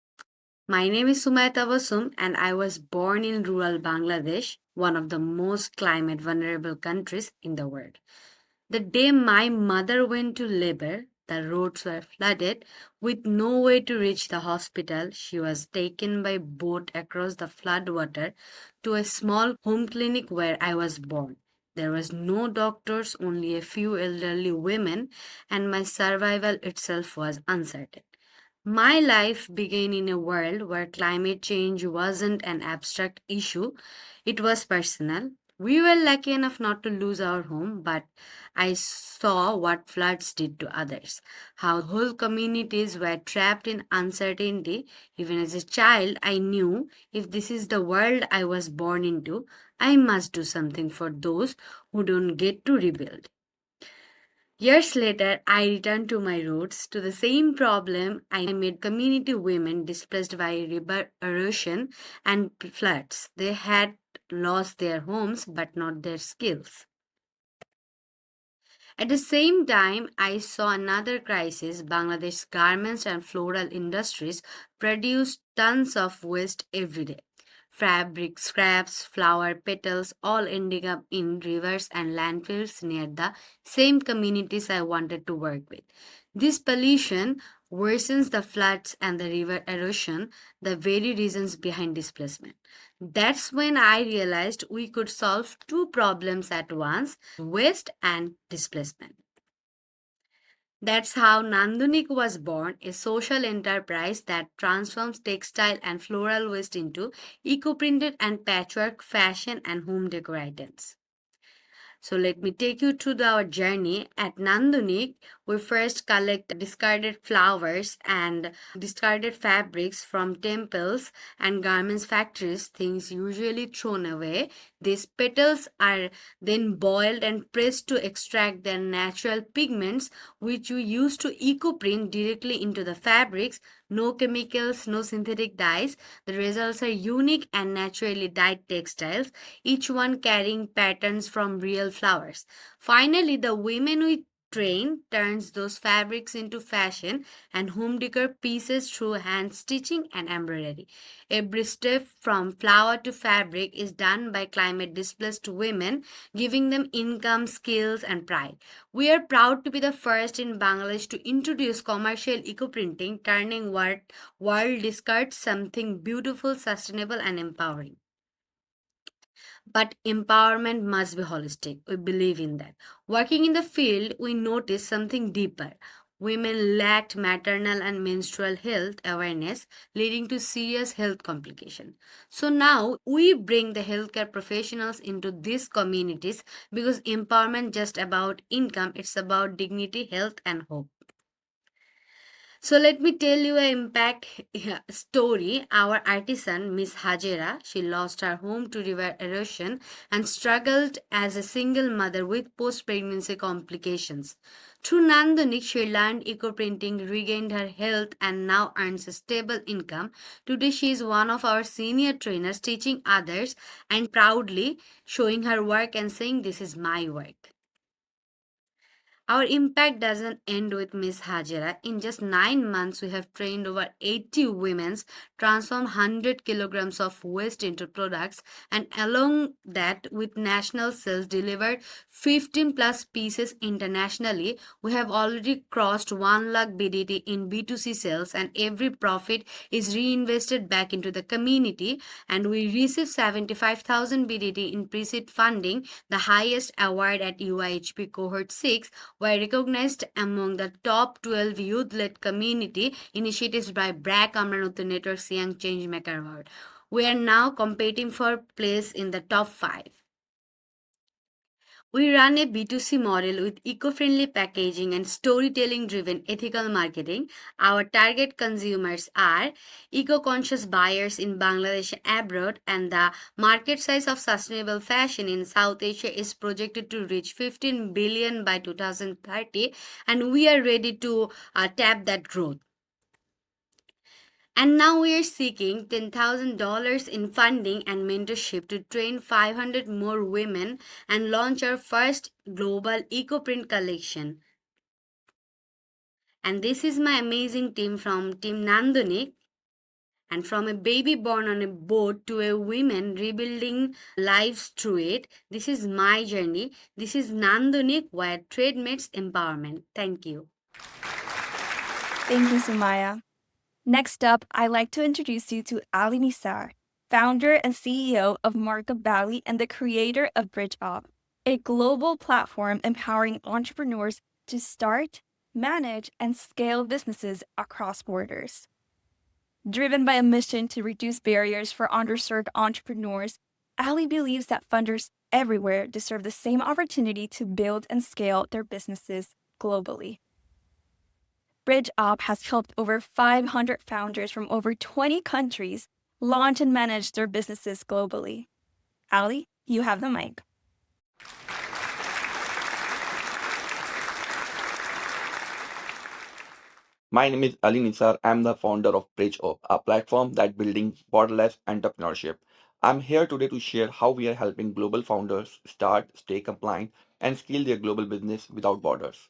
My name is Sumaya Tabassum and I was born in rural Bangladesh, one of the most climate vulnerable countries in the world. The day my mother went to labor, the roads were flooded with no way to reach the hospital. She was taken by boat across the floodwater to a small home clinic where I was born. There was no doctors, only a few elderly women, and my survival itself was uncertain. My life began in a world where climate change wasn't an abstract issue, it was personal. We were lucky enough not to lose our home, but I saw what floods did to others, how whole communities were trapped in uncertainty. Even as a child, I knew if this is the world I was born into, I must do something for those who don't get to rebuild. Years later, I returned to my roots, to the same problem I made community women displaced by river erosion and floods. They had lost their homes but not their skills. At the same time, I saw another crisis. Bangladesh's garments and floral industries produce tons of waste every day. Fabric scraps, flower petals, all ending up in rivers and landfills near the same communities I wanted to work with. This pollution worsens the floods and the river erosion, the very reasons behind displacement. That's when I realized we could solve two problems at once: waste and displacement. That's how Nandunik was born, a social enterprise that transforms textile and floral waste into eco-printed and patchwork fashion and home decor items. So let me take you through our journey. At Nandunik, we first collect discarded flowers and discarded fabrics from temples and garments factories, things usually thrown away. These petals are then boiled and pressed to extract their natural pigments, which we use to eco-print directly into the fabrics. No chemicals, no synthetic dyes. The results are unique and naturally dyed textiles, each one carrying patterns from real flowers. Finally, the women we train turns those fabrics into fashion and home decor pieces through hand stitching and embroidery. Every step from flower to fabric is done by climate displaced women, giving them income, skills, and pride. We are proud to be the first in Bangladesh to introduce commercial eco printing, turning what world discards something beautiful, sustainable, and empowering. But empowerment must be holistic. We believe in that. Working in the field, we noticed something deeper. Women lacked maternal and menstrual health awareness, leading to serious health complications. So now we bring the healthcare professionals into these communities because empowerment just about income, it's about dignity, health, and hope. So let me tell you an impact story. Our artisan, Miss Hajera, she lost her home to river erosion and struggled as a single mother with post-pregnancy complications. Through Nandanik, she learned eco-printing, regained her health, and now earns a stable income. Today, she is one of our senior trainers, teaching others and proudly showing her work and saying, "This is my work." Our impact doesn't end with Miss Hajira. In just 9 months, we have trained over 80 women, transformed 100 kilograms of waste into products, and along that, with national sales delivered 15 plus pieces internationally, we have already crossed 1 lakh BDT in B2C sales, and every profit is reinvested back into the community. And we received 75,000 BDT in pre-seed funding, the highest award at UIHP Cohort 6, were recognized among the top 12 youth-led community initiatives by BRAC Amranuttu Network's Young Changemaker Award. We are now competing for place in the top 5. We run a B2C model with eco-friendly packaging and storytelling-driven ethical marketing. Our target consumers are eco-conscious buyers in Bangladesh and abroad, and the market size of sustainable fashion in South Asia is projected to reach 15 billion by 2030, and we are ready to tap that growth. And now we are seeking $10,000 in funding and mentorship to train 500 more women and launch our first global eco-print collection. And this is my amazing team from Team Nandonik. And from a baby born on a boat to a woman rebuilding lives through it, this is my journey. This is Nandonik, where trade meets empowerment. Thank you. Thank you, Sumaya. Next up, I'd like to introduce you to Ali Nisar, founder and CEO of Markup Valley and the creator of Bridge Up, a global platform empowering entrepreneurs to start, manage, and scale businesses across borders. Driven by a mission to reduce barriers for underserved entrepreneurs, Ali believes that funders everywhere deserve the same opportunity to build and scale their businesses globally. Bridge Up has helped over 500 founders from over 20 countries launch and manage their businesses globally. Ali, you have the mic. My name is Ali Nisar. I'm the founder of Bridge Up, a platform that building borderless entrepreneurship. I'm here today to share how we are helping global founders start, stay compliant, and scale their global business without borders.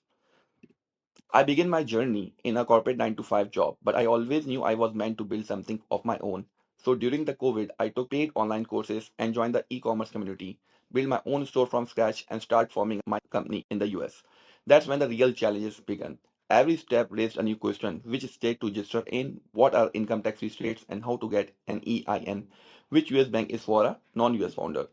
I began my journey in a corporate 9 to 5 job, but I always knew I was meant to build something of my own. So during the COVID, I took paid online courses and joined the e-commerce community, built my own store from scratch and start forming my company in the US. That's when the real challenges began. Every step raised a new question: which state to register in, what are income tax free states, and how to get an EIN, which US bank is for a non-US founder.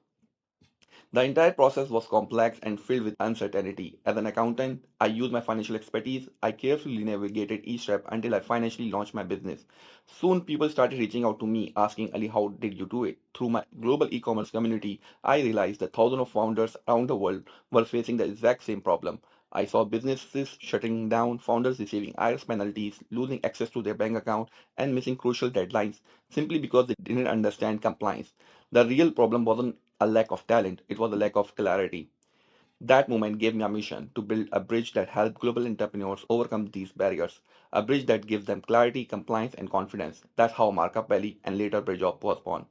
The entire process was complex and filled with uncertainty. As an accountant, I used my financial expertise. I carefully navigated each step until I financially launched my business. Soon, people started reaching out to me asking, Ali, how did you do it? Through my global e commerce community, I realized that thousands of founders around the world were facing the exact same problem. I saw businesses shutting down, founders receiving IRS penalties, losing access to their bank account, and missing crucial deadlines simply because they didn't understand compliance. The real problem wasn't a lack of talent, it was a lack of clarity. That moment gave me a mission to build a bridge that helped global entrepreneurs overcome these barriers, a bridge that gives them clarity, compliance, and confidence. That's how Markup Valley and later BridgeUp was born.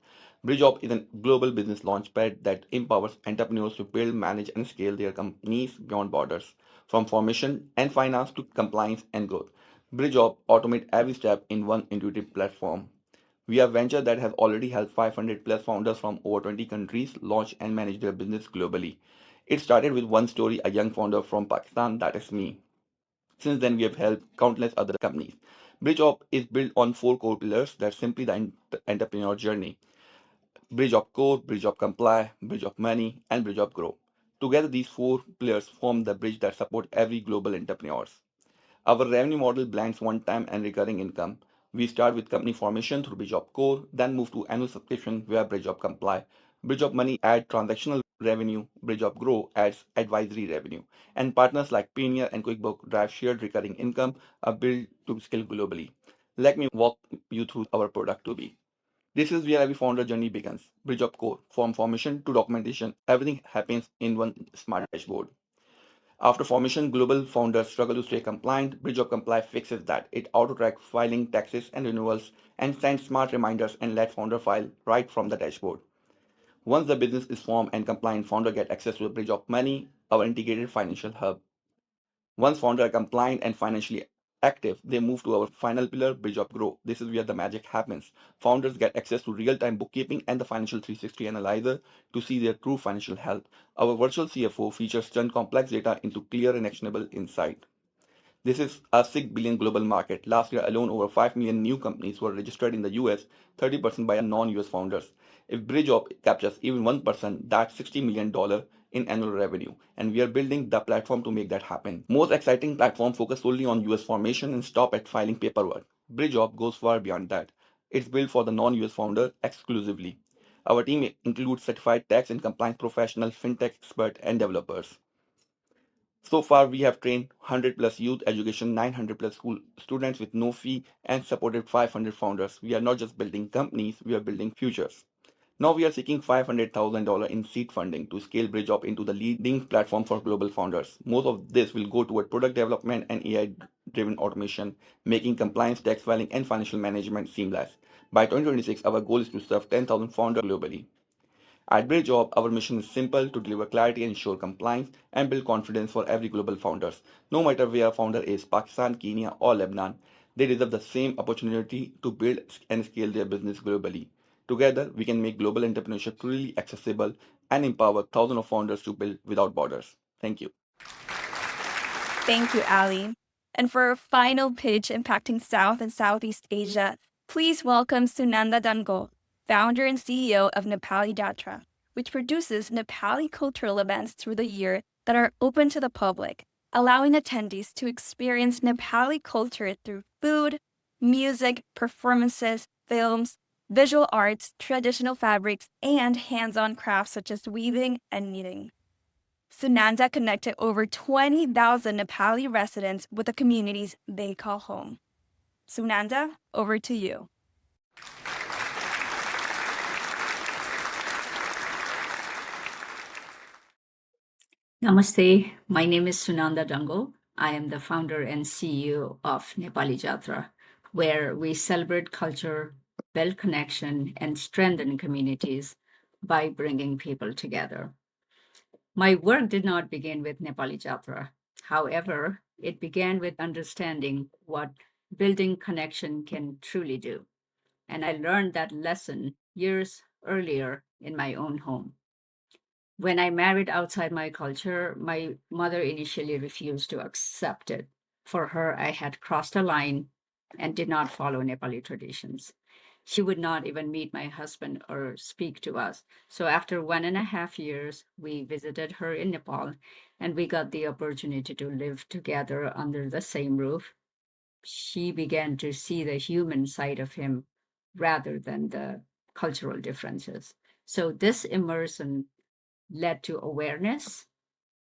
BridgeUp is a global business launchpad that empowers entrepreneurs to build, manage, and scale their companies beyond borders, from formation and finance to compliance and growth. BridgeUp automates every step in one intuitive platform. We are a venture that has already helped 500 plus founders from over 20 countries launch and manage their business globally. It started with one story, a young founder from Pakistan, that is me. Since then, we have helped countless other companies. BridgeUp is built on four core pillars that simply the entrepreneur journey: BridgeUp Core, BridgeUp Comply, BridgeUp Money, and BridgeUp Grow. Together, these four pillars form the bridge that support every global entrepreneurs. Our revenue model blends one-time and recurring income. We start with company formation through BridgeUp Core, then move to annual subscription via BridgeUp Comply. BridgeUp Money adds transactional revenue, BridgeUp Grow adds advisory revenue, and partners like Payoneer and QuickBooks drive shared recurring income, are built to scale globally. Let me walk you through our product to be. This is where every founder journey begins. BridgeUp Core, from formation to documentation, everything happens in one smart dashboard. After formation, global founders struggle to stay compliant. Bridge of Comply fixes that. It auto-tracks filing, taxes, and renewals, and sends smart reminders and let founder file right from the dashboard. Once the business is formed and compliant, founder get access to the Bridge of Money, our integrated financial hub. Once founders are compliant and financially active, they move to our final pillar, Bridge of Grow. This is where the magic happens. Founders get access to real-time bookkeeping and the financial 360 analyzer to see their true financial health. Our virtual CFO features turn complex data into clear and actionable insight. This is a 6 billion global market. Last year alone, over 5 million new companies were registered in the US, 30% by non-US founders. If BridgeOp captures even 1%, that's $60 million in annual revenue. And we are building the platform to make that happen. Most exciting platform focus solely on US formation and stop at filing paperwork. BridgeOp goes far beyond that. It's built for the non-US founder exclusively. Our team includes certified tax and compliance professionals, fintech experts, and developers. So far, we have trained 100 plus youth education, 900 plus school students with no fee, and supported 500 founders. We are not just building companies, we are building futures. Now we are seeking $500,000 in seed funding to scale BridgeUp into the leading platform for global founders. Most of this will go toward product development and AI-driven automation, making compliance, tax filing, and financial management seamless. By 2026, our goal is to serve 10,000 founders globally. At BridgeOp, our mission is simple to deliver clarity, ensure compliance, and build confidence for every global founder. No matter where a founder is, Pakistan, Kenya, or Lebanon, they deserve the same opportunity to build and scale their business globally. Together, we can make global entrepreneurship truly accessible and empower thousands of founders to build without borders. Thank you. Thank you, Ali. And for our final pitch impacting South and Southeast Asia, please welcome Sunanda Dango, founder and CEO of Nepali Jatra, which produces Nepali cultural events through the year that are open to the public, allowing attendees to experience Nepali culture through food, music, performances, films, visual arts, traditional fabrics, and hands-on crafts such as weaving and knitting. Sunanda connected over 20,000 Nepali residents with the communities they call home. Sunanda, over to you. Namaste, my name is Sunanda Dango. I am the founder and CEO of Nepali Jatra, where we celebrate culture, build connection, and strengthen communities by bringing people together. My work did not begin with Nepali Jatra. However, it began with understanding what building connection can truly do. And I learned that lesson years earlier in my own home. When I married outside my culture, my mother initially refused to accept it. For her, I had crossed a line and did not follow Nepali traditions. She would not even meet my husband or speak to us. So after 1.5 years, we visited her in Nepal and we got the opportunity to live together under the same roof. She began to see the human side of him rather than the cultural differences. So this immersion led to awareness,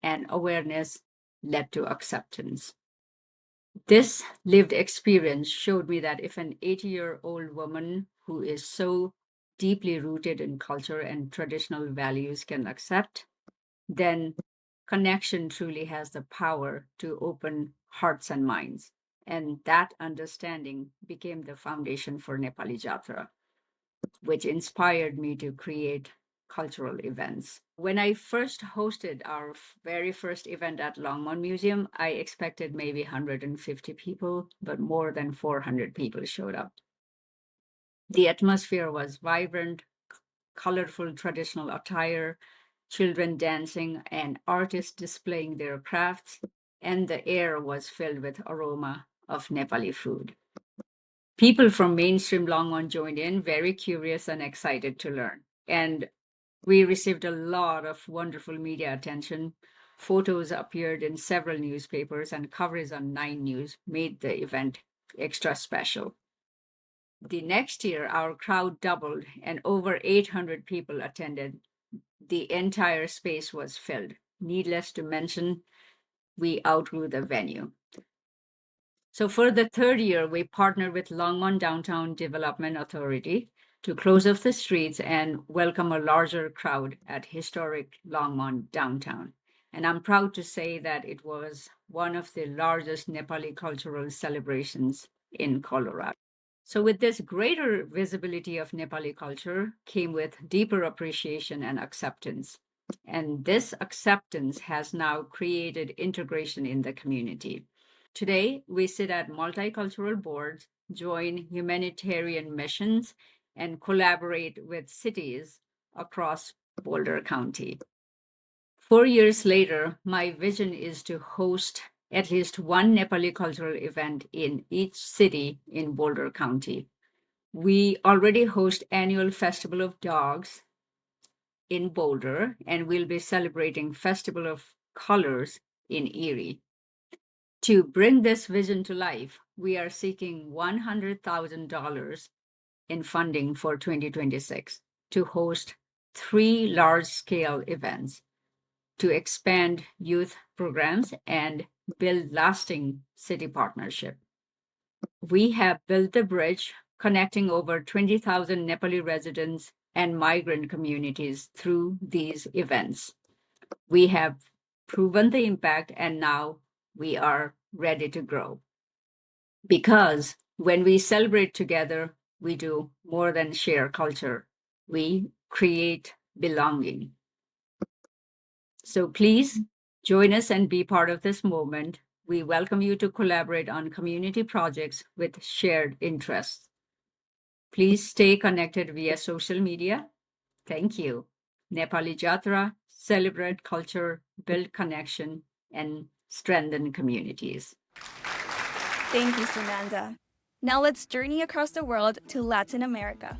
and awareness led to acceptance. This lived experience showed me that if an 80-year-old woman who is so deeply rooted in culture and traditional values can accept, then connection truly has the power to open hearts and minds. And that understanding became the foundation for Nepali Jatra, which inspired me to create cultural events. When I first hosted our very first event at Longmont Museum, I expected maybe 150 people, but more than 400 people showed up. The atmosphere was vibrant, colorful traditional attire, children dancing, and artists displaying their crafts, and the air was filled with aroma of Nepali food. People from mainstream Longmont joined in, very curious and excited to learn. And we received a lot of wonderful media attention. Photos appeared in several newspapers, and coverage on 9 News made the event extra special. The next year, our crowd doubled, and over 800 people attended. The entire space was filled. Needless to mention, we outgrew the venue. So for the third year, we partnered with Longmont Downtown Development Authority to close off the streets and welcome a larger crowd at historic Longmont downtown. And I'm proud to say that it was one of the largest Nepali cultural celebrations in Colorado. So with this greater visibility of Nepali culture came with deeper appreciation and acceptance. And this acceptance has now created integration in the community. Today, we sit at multicultural boards, join humanitarian missions, and collaborate with cities across Boulder County. 4 years later, my vision is to host at least one Nepali cultural event in each city in Boulder County. We already host annual Festival of Dogs in Boulder, and we'll be celebrating Festival of Colors in Erie. To bring this vision to life, we are seeking $100,000 in funding for 2026 to host 3 large-scale events, to expand youth programs and build lasting city partnership. We have built a bridge connecting over 20,000 Nepali residents and migrant communities through these events. We have proven the impact, and now we are ready to grow. Because when we celebrate together, we do more than share culture. We create belonging. So please join us and be part of this movement. We welcome you to collaborate on community projects with shared interests. Please stay connected via social media. Thank you. Nepali Jatra, celebrate culture, build connection, and strengthen communities. Thank you, Sunanda. Now let's journey across the world to Latin America.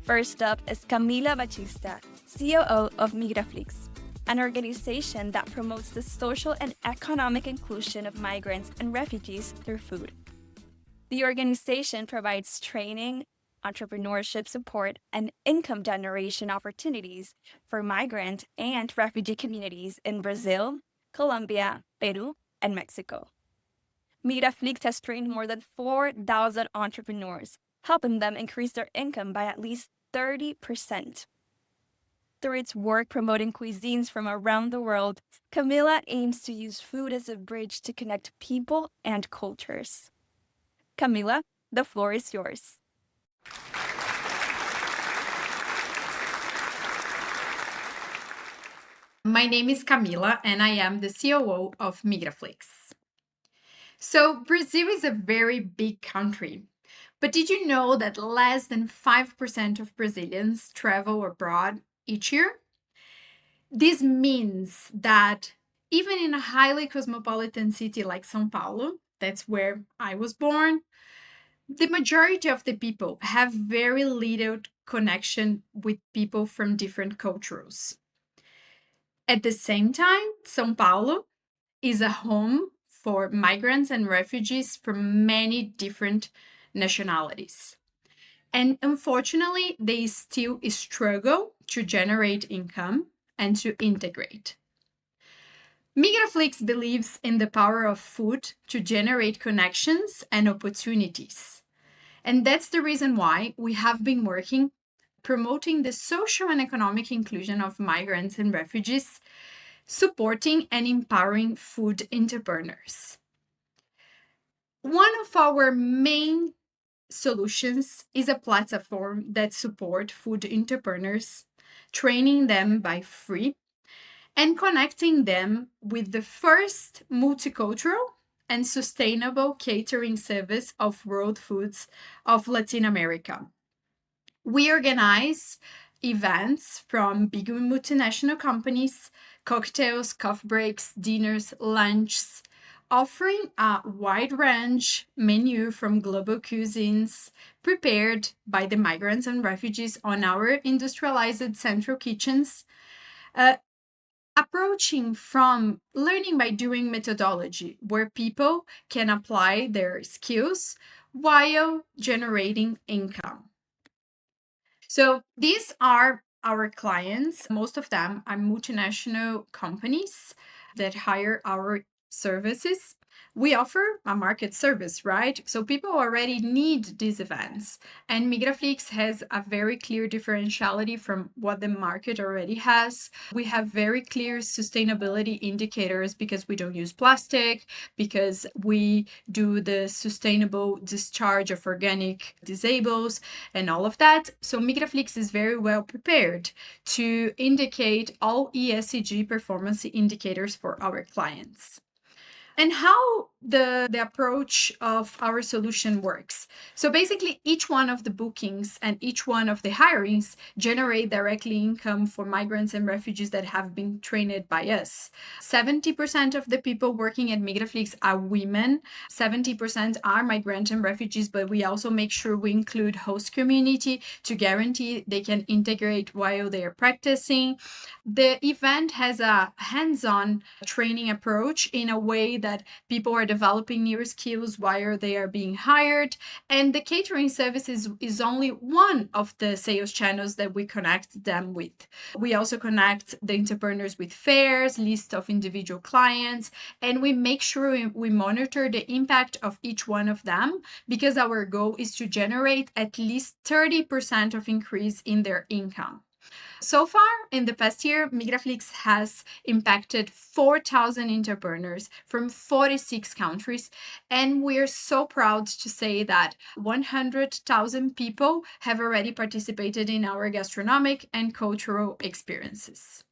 First up is Camila Batista, COO of Migraflix, an organization that promotes the social and economic inclusion of migrants and refugees through food. The organization provides training, entrepreneurship support, and income generation opportunities for migrant and refugee communities in Brazil, Colombia, Peru, and Mexico. Miraflix has trained more than 4,000 entrepreneurs, helping them increase their income by at least 30%. Through its work promoting cuisines from around the world, Camila aims to use food as a bridge to connect people and cultures. Camila, the floor is yours. My name is Camila, and I am the COO of Migraflix. So, Brazil is a very big country. But did you know that less than 5% of Brazilians travel abroad each year? This means that even in a highly cosmopolitan city like São Paulo, that's where I was born, the majority of the people have very little connection with people from different cultures. At the same time, São Paulo is a home for migrants and refugees from many different nationalities. And unfortunately, they still struggle to generate income and to integrate. Migraflix believes in the power of food to generate connections and opportunities. And that's the reason why we have been working promoting the social and economic inclusion of migrants and refugees, supporting and empowering food entrepreneurs. One of our main solutions is a platform that supports food entrepreneurs, training them by free and connecting them with the first multicultural and sustainable catering service of world foods of Latin America. We organize events from big multinational companies, cocktails, coffee breaks, dinners, lunches, offering a wide range menu from global cuisines prepared by the migrants and refugees on our industrialized central kitchens, approaching from learning by doing methodology, where people can apply their skills while generating income. So these are our clients. Most of them are multinational companies that hire our services. We offer a market service, right? So people already need these events. And Migraflix has a very clear differentiality from what the market already has. We have very clear sustainability indicators because we don't use plastic, because we do the sustainable discharge of organic disables and all of that. So Migraflix is very well prepared to indicate all ESG performance indicators for our clients. And how the approach of our solution works. So basically, each one of the bookings and each one of the hirings generate directly income for migrants and refugees that have been trained by us. 70% of the people working at Migraflix are women. 70% are migrant and refugees, but we also make sure we include host community to guarantee they can integrate while they are practicing. The event has a hands-on training approach in a way that people are developing new skills while they are being hired. And the catering services is only one of the sales channels that we connect them with. We also connect the entrepreneurs with fairs, list of individual clients, and we make sure we monitor the impact of each one of them because our goal is to generate at least 30% of increase in their income. So far, in the past year, Migraflix has impacted 4,000 entrepreneurs from 46 countries, and we're so proud to say that 100,000 people have already participated in our gastronomic and cultural experiences.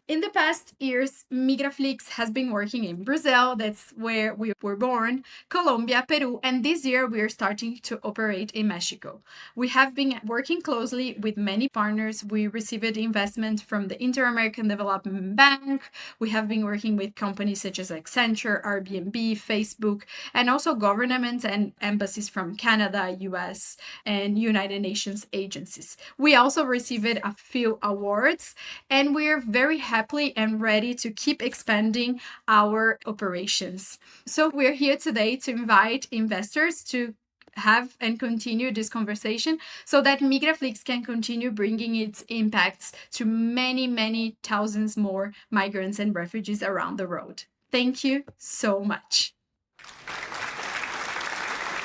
In the past years, Migraflix has been working in Brazil, that's where we were born, Colombia, Peru, and this year we are starting to operate in Mexico. We have been working closely with many partners. We received investment from the Inter-American Development Bank. We have been working with companies such as Accenture, Airbnb, Facebook, and also governments and embassies from Canada, US, and United Nations agencies. We also received a few awards, and we're very happy and ready to keep expanding our operations. So we're here today to invite investors to have and continue this conversation so that Migraflix can continue bringing its impacts to many, many thousands more migrants and refugees around the world. Thank you so much.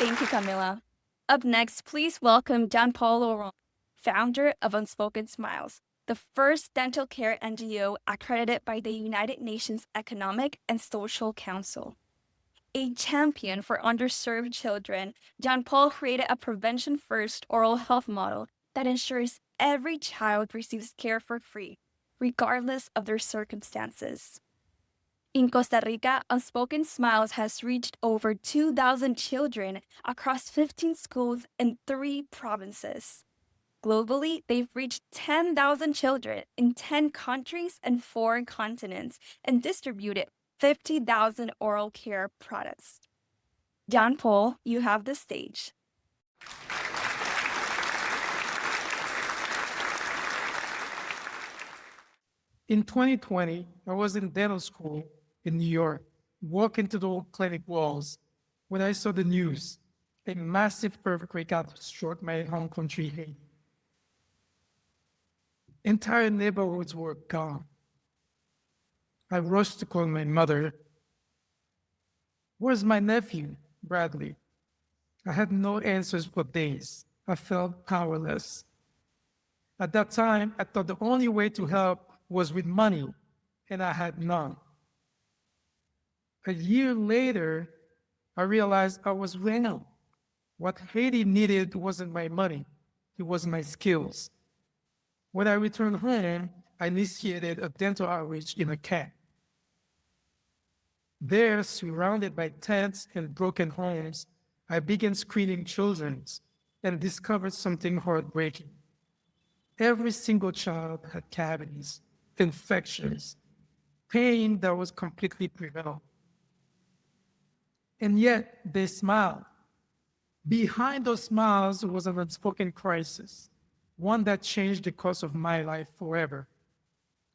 Thank you, Camila. Up next, please welcome Jean-Paul Laurent, founder of Unspoken Smiles, the first dental care NGO accredited by the United Nations Economic and Social Council. A champion for underserved children, Jean-Paul created a prevention-first oral health model that ensures every child receives care for free, regardless of their circumstances. In Costa Rica, Unspoken Smiles has reached over 2,000 children across 15 schools in 3 provinces. Globally, they've reached 10,000 children in 10 countries and 4 continents and distributed 50,000 oral care products. Jean-Paul, you have the stage. In 2020, I was in dental school in New York, walking to the clinic walls when I saw the news. A massive earthquake had struck my home country, Haiti. Entire neighborhoods were gone. I rushed to call my mother. Where's my nephew, Bradley? I had no answers for days. I felt powerless. At that time, I thought the only way to help was with money, and I had none. A year later, I realized I was wrong. What Haiti needed wasn't my money, it was my skills. When I returned home, I initiated a dental outreach in a camp. There, surrounded by tents and broken homes, I began screening children and discovered something heartbreaking. Every single child had cavities, infections, pain that was completely preventable. And yet, they smiled. Behind those smiles was an unspoken crisis, one that changed the course of my life forever.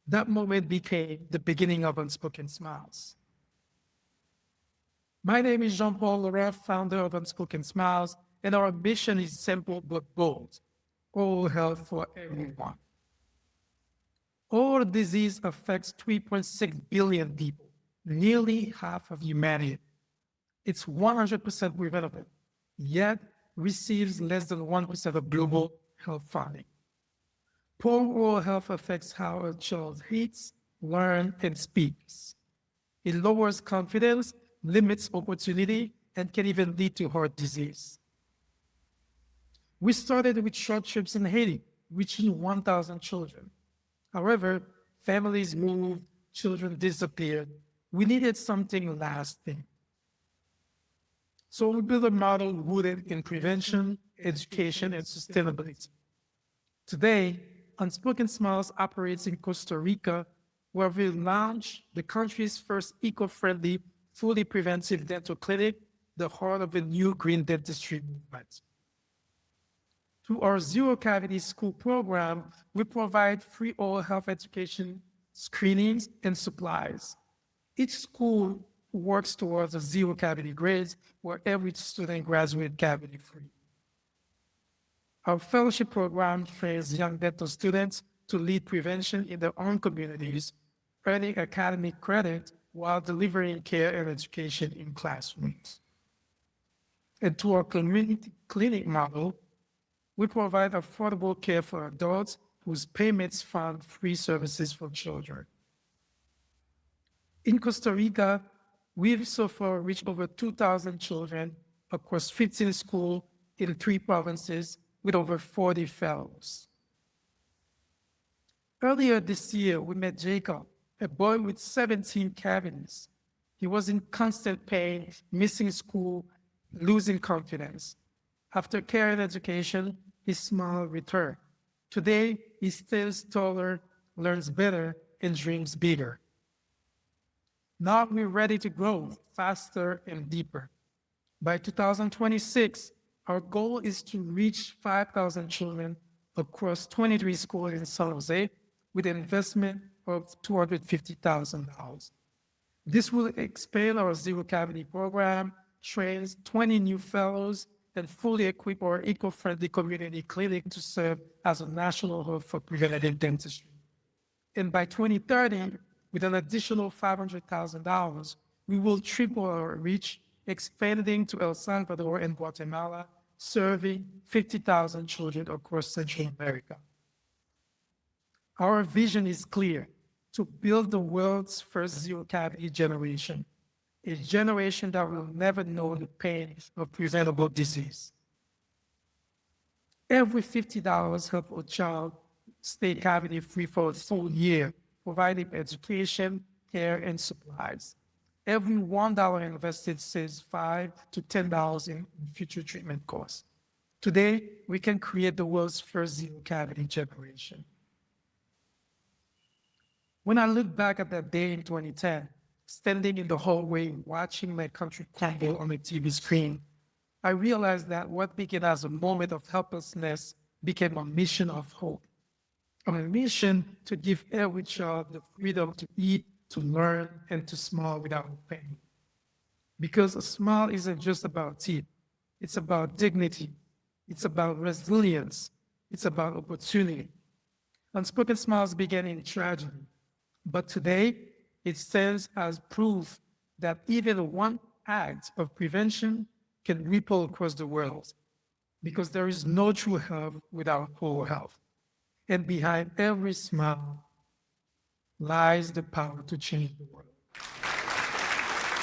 That moment became the beginning of Unspoken Smiles. My name is Jean-Paul Laurent, founder of Unspoken Smiles, and our mission is simple but bold: oral health for everyone. Oral disease affects 3.6 billion people, nearly half of humanity. It's 100% preventable, yet receives less than 1% of global health funding. Poor oral health affects how a child eats, learns, and speaks. It lowers confidence, limits opportunity, and can even lead to heart disease. We started with short trips in Haiti, reaching 1,000 children. However, families moved, children disappeared. We needed something lasting. So we built a model rooted in prevention, education, and sustainability. Today, Unspoken Smiles operates in Costa Rica, where we launched the country's first eco-friendly, fully preventive dental clinic, the heart of a new green dentistry movement. Through our zero cavity school program, we provide free oral health education, screenings, and supplies. Each school works towards a zero cavity grade where every student graduates cavity free. Our fellowship program trains young dental students to lead prevention in their own communities, earning academic credit while delivering care and education in classrooms. And to our community clinic model, we provide affordable care for adults whose payments fund free services for children. In Costa Rica, we've so far reached over 2,000 children across 15 schools in 3 provinces with over 40 fellows. Earlier this year, we met Jacob, a boy with 17 cavities. He was in constant pain, missing school, losing confidence. After care and education, his smile returned. Today, he stays taller, learns better, and dreams bigger. Now we're ready to grow faster and deeper. By 2026, our goal is to reach 5,000 children across 23 schools in San Jose with an investment of $250,000. This will expand our zero cavity program, train 20 new fellows, and fully equip our eco-friendly community clinic to serve as a national hub for preventative dentistry. And by 2030, with an additional $500,000, we will triple our reach, expanding to El Salvador and Guatemala, serving 50,000 children across Central America. Our vision is clear: to build the world's first zero-cavity generation, a generation that will never know the pain of preventable disease. Every $50 helps a child stay cavity-free for a full year, providing education, care, and supplies. Every $1 invested saves $5 to $10 in future treatment costs. Today, we can create the world's first zero-cavity generation. When I look back at that day in 2010, standing in the hallway watching my country crumble on the TV screen, I realized that what began as a moment of helplessness became a mission of hope, a mission to give every child the freedom to eat, to learn, and to smile without pain. Because a smile isn't just about teeth, it's about dignity, it's about resilience, it's about opportunity. Unspoken Smiles began in tragedy, but today it stands as proof that even one act of prevention can ripple across the world, because there is no true health without whole health. And behind every smile lies the power to change the world.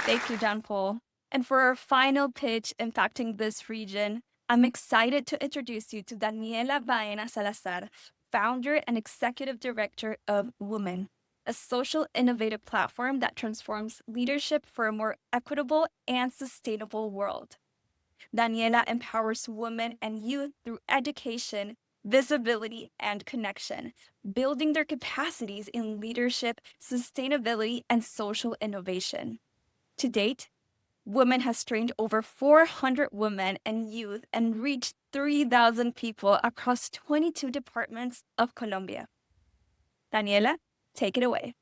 Thank you, John Paul. And for our final pitch impacting this region, I'm excited to introduce you to Daniela Baena Salazar, founder and executive director of Women, a social innovative platform that transforms leadership for a more equitable and sustainable world. Daniela empowers women and youth through education, visibility, and connection, building their capacities in leadership, sustainability, and social innovation. To date, Women has trained over 400 women and youth and reached 3,000 people across 22 departments of Colombia. Daniela, take it away.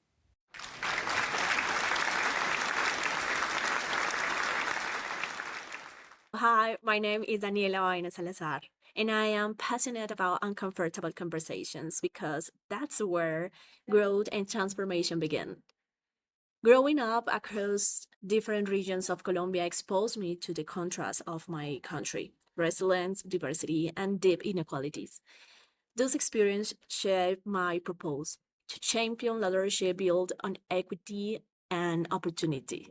Hi, my name is Daniela Baena Salazar, and I am passionate about uncomfortable conversations because that's where growth and transformation begin. Growing up across different regions of Colombia exposed me to the contrast of my country, resilience, diversity, and deep inequalities. This experience shaped my purpose to champion leadership built on equity and opportunity.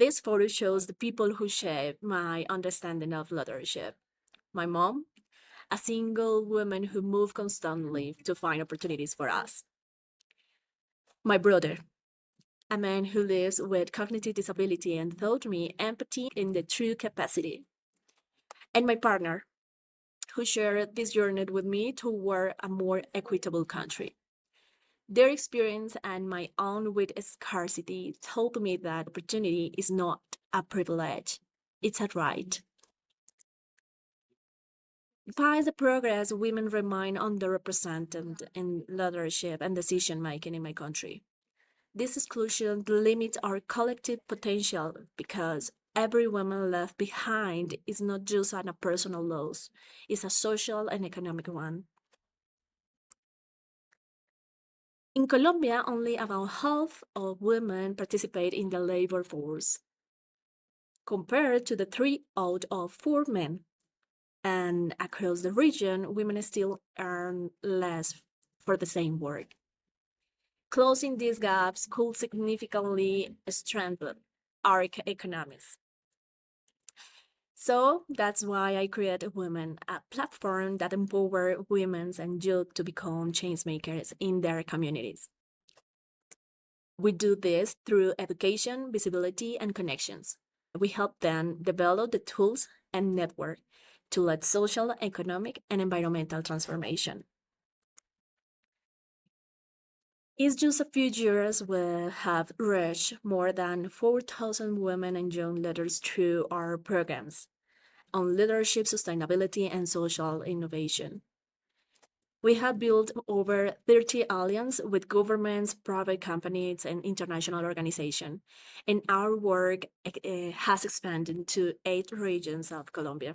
This photo shows the people who shaped my understanding of leadership. My mom, a single woman who moved constantly to find opportunities for us. My brother, a man who lives with cognitive disability and taught me empathy in the true capacity. And my partner, who shared this journey with me toward a more equitable country. Their experience and my own with scarcity told me that opportunity is not a privilege, it's a right. Despite the progress, women remain underrepresented in leadership and decision making in my country. This exclusion limits our collective potential because every woman left behind is not just a personal loss, it's a social and economic one. In Colombia, only about half of women participate in the labor force, compared to the 3 out of 4 men. And across the region, women still earn less for the same work. Closing these gaps could significantly strengthen our economies. So that's why I created Women, a platform that empowers women and youth to become change makers in their communities. We do this through education, visibility, and connections. We help them develop the tools and network to lead social, economic, and environmental transformation. In just a few years, we have reached more than 4,000 women and young leaders through our programs on leadership, sustainability, and social innovation. We have built over 30 alliances with governments, private companies, and international organizations, and our work has expanded to 8 regions of Colombia,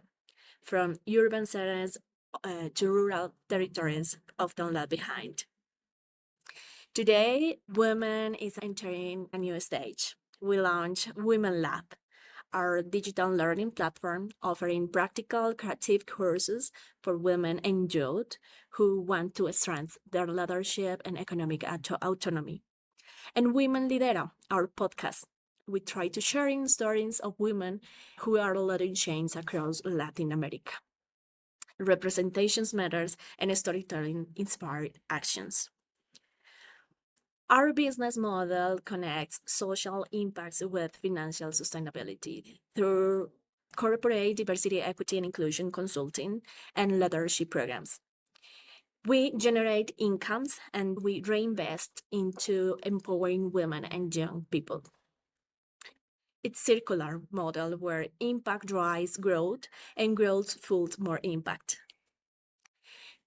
from urban centers to rural territories often left behind. Today, Women is entering a new stage. We launched Women Lab, our digital learning platform offering practical creative courses for women and youth who want to strengthen their leadership and economic autonomy. And Women Lidera, our podcast. We try to share stories of women who are leading change across Latin America. Representations matters and storytelling inspired actions. Our business model connects social impacts with financial sustainability through corporate diversity, equity, and inclusion consulting and leadership programs. We generate incomes and we reinvest into empowering women and young people. It's a circular model where impact drives growth and growth fuels more impact.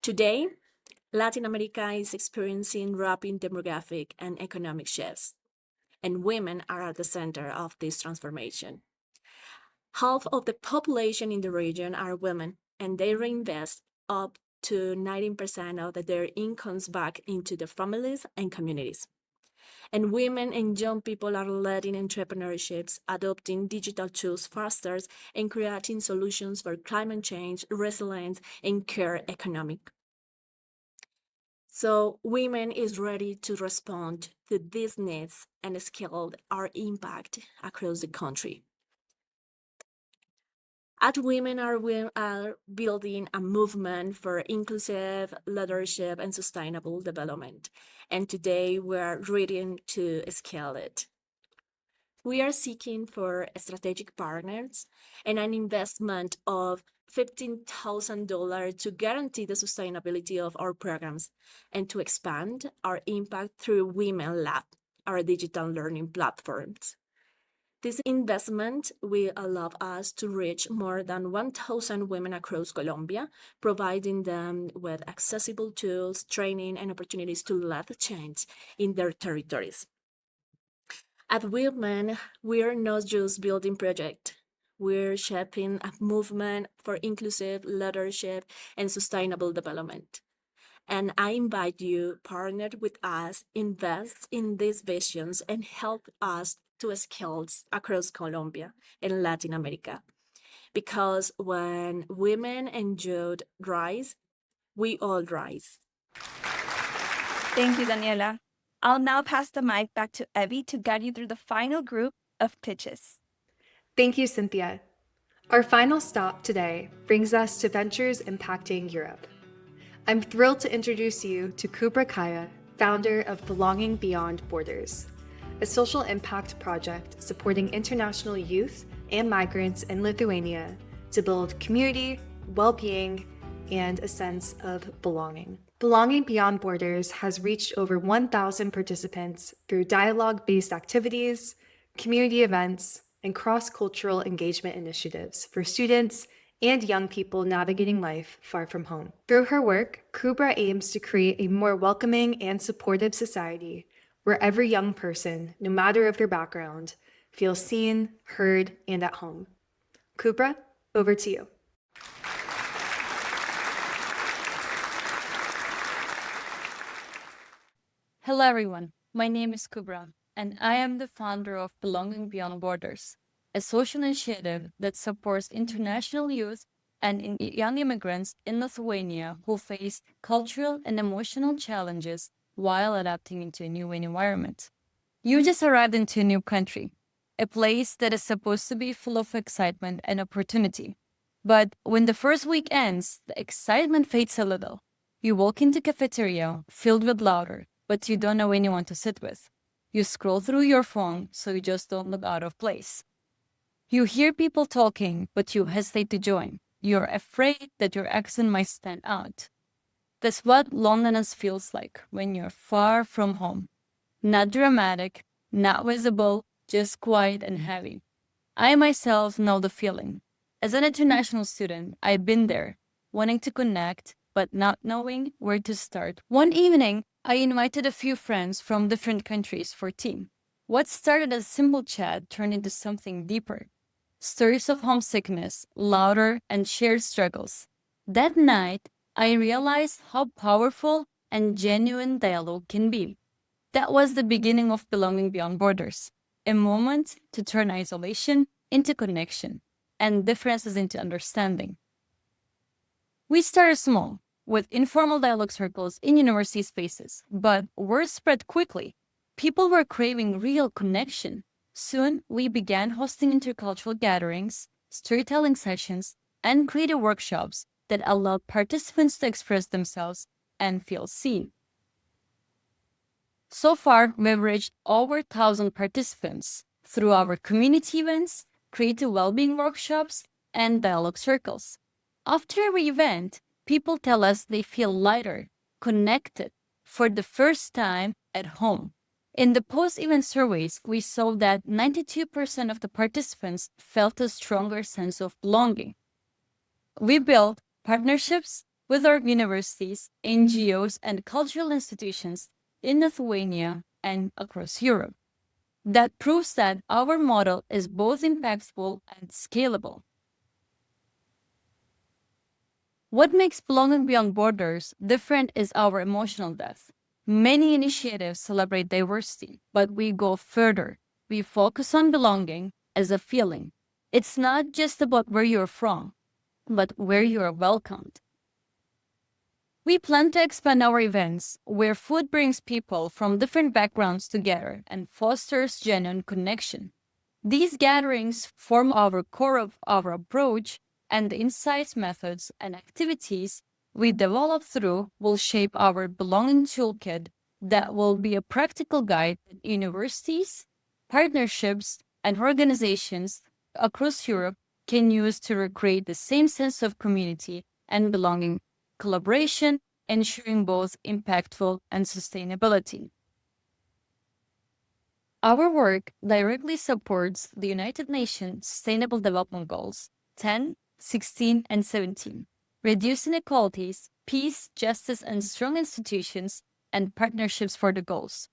Today, Latin America is experiencing rapid demographic and economic shifts, and women are at the center of this transformation. Half of the population in the region are women, and they reinvest up to 19% of their incomes back into their families and communities. And women and young people are leading entrepreneurships, adopting digital tools faster, and creating solutions for climate change, resilience, and care economic. So Women is ready to respond to these needs and scale our impact across the country. At Women are building a movement for inclusive leadership and sustainable development. And today we are ready to scale it. We are seeking for strategic partners and an investment of $15,000 to guarantee the sustainability of our programs and to expand our impact through Women Lab, our digital learning platforms. This investment will allow us to reach more than 1,000 women across Colombia, providing them with accessible tools, training, and opportunities to lead change in their territories. At Women, we're not just building projects. We're shaping a movement for inclusive leadership and sustainable development. And I invite you partner with us, invest in these visions, and help us to scale across Colombia and Latin America. Because when women and youth rise, we all rise. Thank you, Daniela. I'll now pass the mic back to Evie to guide you through the final group of pitches. Thank you, Cynthia. Our final stop today brings us to ventures impacting Europe. I'm thrilled to introduce you to Kubra Kaya, founder of Belonging Beyond Borders, a social impact project supporting international youth and migrants in Lithuania to build community, well-being, and a sense of belonging. Belonging Beyond Borders has reached over 1,000 participants through dialogue-based activities, community events, and cross-cultural engagement initiatives for students and young people navigating life far from home. Through her work, Kubra aims to create a more welcoming and supportive society where every young person, no matter of their background, feels seen, heard, and at home. Kubra, over to you. Hello, everyone. My name is Kubra, and I am the founder of Belonging Beyond Borders, a social initiative that supports international youth and young immigrants in Lithuania who face cultural and emotional challenges while adapting into a new environment. You just arrived into a new country, a place that is supposed to be full of excitement and opportunity. But when the first week ends, the excitement fades a little. You walk into cafeteria filled with laughter, but you don't know anyone to sit with. You scroll through your phone so you just don't look out of place. You hear people talking, but you hesitate to join. You're afraid that your accent might stand out. That's what loneliness feels like when you're far from home. Not dramatic, not visible, just quiet and heavy. I myself know the feeling. As an international student, I've been there, wanting to connect, but not knowing where to start. One evening, I invited a few friends from different countries for tea. What started as a simple chat turned into something deeper. Stories of homesickness, laughter, and shared struggles. That night, I realized how powerful and genuine dialogue can be. That was the beginning of Belonging Beyond Borders, a moment to turn isolation into connection and differences into understanding. We started small, with informal dialogue circles in university spaces, but word spread quickly. People were craving real connection. Soon, we began hosting intercultural gatherings, storytelling sessions, and creative workshops that allowed participants to express themselves and feel seen. So far, we've reached over 1,000 participants through our community events, creative well-being workshops, and dialogue circles. After every event, people tell us they feel lighter, connected, for the first time at home. In the post-event surveys, we saw that 92% of the participants felt a stronger sense of belonging. We built partnerships with our universities, NGOs, and cultural institutions in Lithuania and across Europe. That proves that our model is both impactful and scalable. What makes Belonging Beyond Borders different is our emotional depth. Many initiatives celebrate diversity, but we go further. We focus on belonging as a feeling. It's not just about where you're from, but where you are welcomed. We plan to expand our events where food brings people from different backgrounds together and fosters genuine connection. These gatherings form our core of our approach, and the insights, methods, and activities we develop through will shape our belonging toolkit that will be a practical guide that universities, partnerships, and organizations across Europe can use to recreate the same sense of community and belonging, collaboration, ensuring both impactful and sustainability. Our work directly supports the United Nations Sustainable Development Goals 10, 16, and 17, reduce inequalities, peace, justice, and strong institutions, and partnerships for the goals.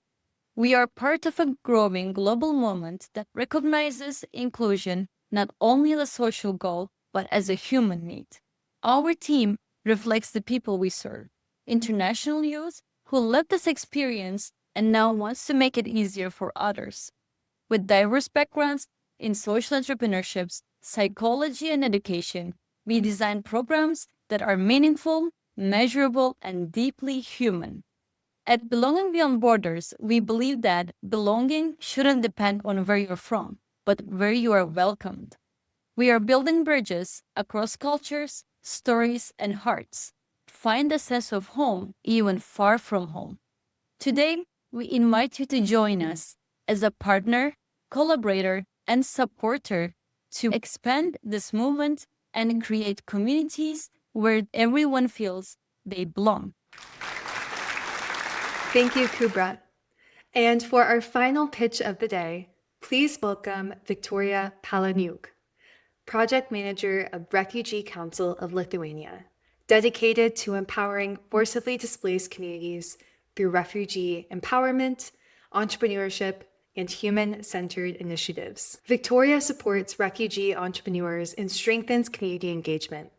We are part of a growing global movement that recognizes inclusion not only as a social goal, but as a human need. Our team reflects the people we serve. international youth who lived this experience and now wants to make it easier for others. With diverse backgrounds in social entrepreneurships, psychology, and education, we design programs that are meaningful, measurable, and deeply human. At Belonging Beyond Borders, we believe that belonging shouldn't depend on where you're from, but where you are welcomed. We are building bridges across cultures, stories, and hearts. Find a sense of home even far from home. Today, we invite you to join us as a partner, collaborator, and supporter to expand this movement and create communities where everyone feels they belong. Thank you, Kubra. And for our final pitch of the day, please welcome Victoria Palaniuk, Project Manager of Refugee Council of Lithuania, dedicated to empowering forcibly displaced communities through refugee empowerment, entrepreneurship, and human-centered initiatives. Victoria supports refugee entrepreneurs and strengthens community engagement.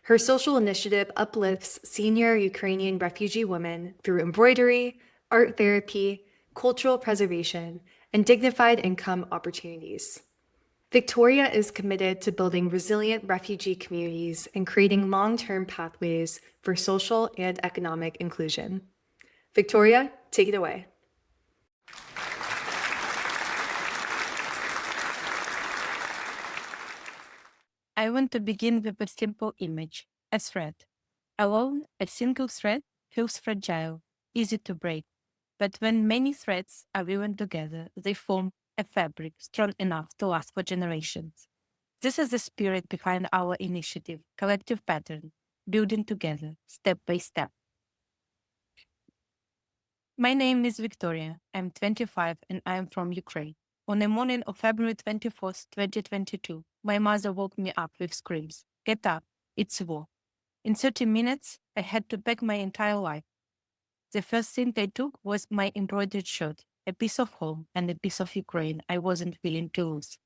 Her social initiative uplifts senior Ukrainian refugee women through embroidery, art therapy, cultural preservation, and dignified income opportunities. Victoria is committed to building resilient refugee communities and creating long-term pathways for social and economic inclusion. Victoria, take it away. I want to begin with a simple image, a thread. Alone, a single thread feels fragile, easy to break. But when many threads are woven together, they form a fabric strong enough to last for generations. This is the spirit behind our initiative, Collective Pattern, building together, step by step. My name is Victoria. I'm 25 and I am from Ukraine. On the morning of February 24th, 2022, my mother woke me up with screams. Get up, it's war. In 30 minutes, I had to pack my entire life. The first thing I took was my embroidered shirt, a piece of home and a piece of Ukraine I wasn't willing to lose.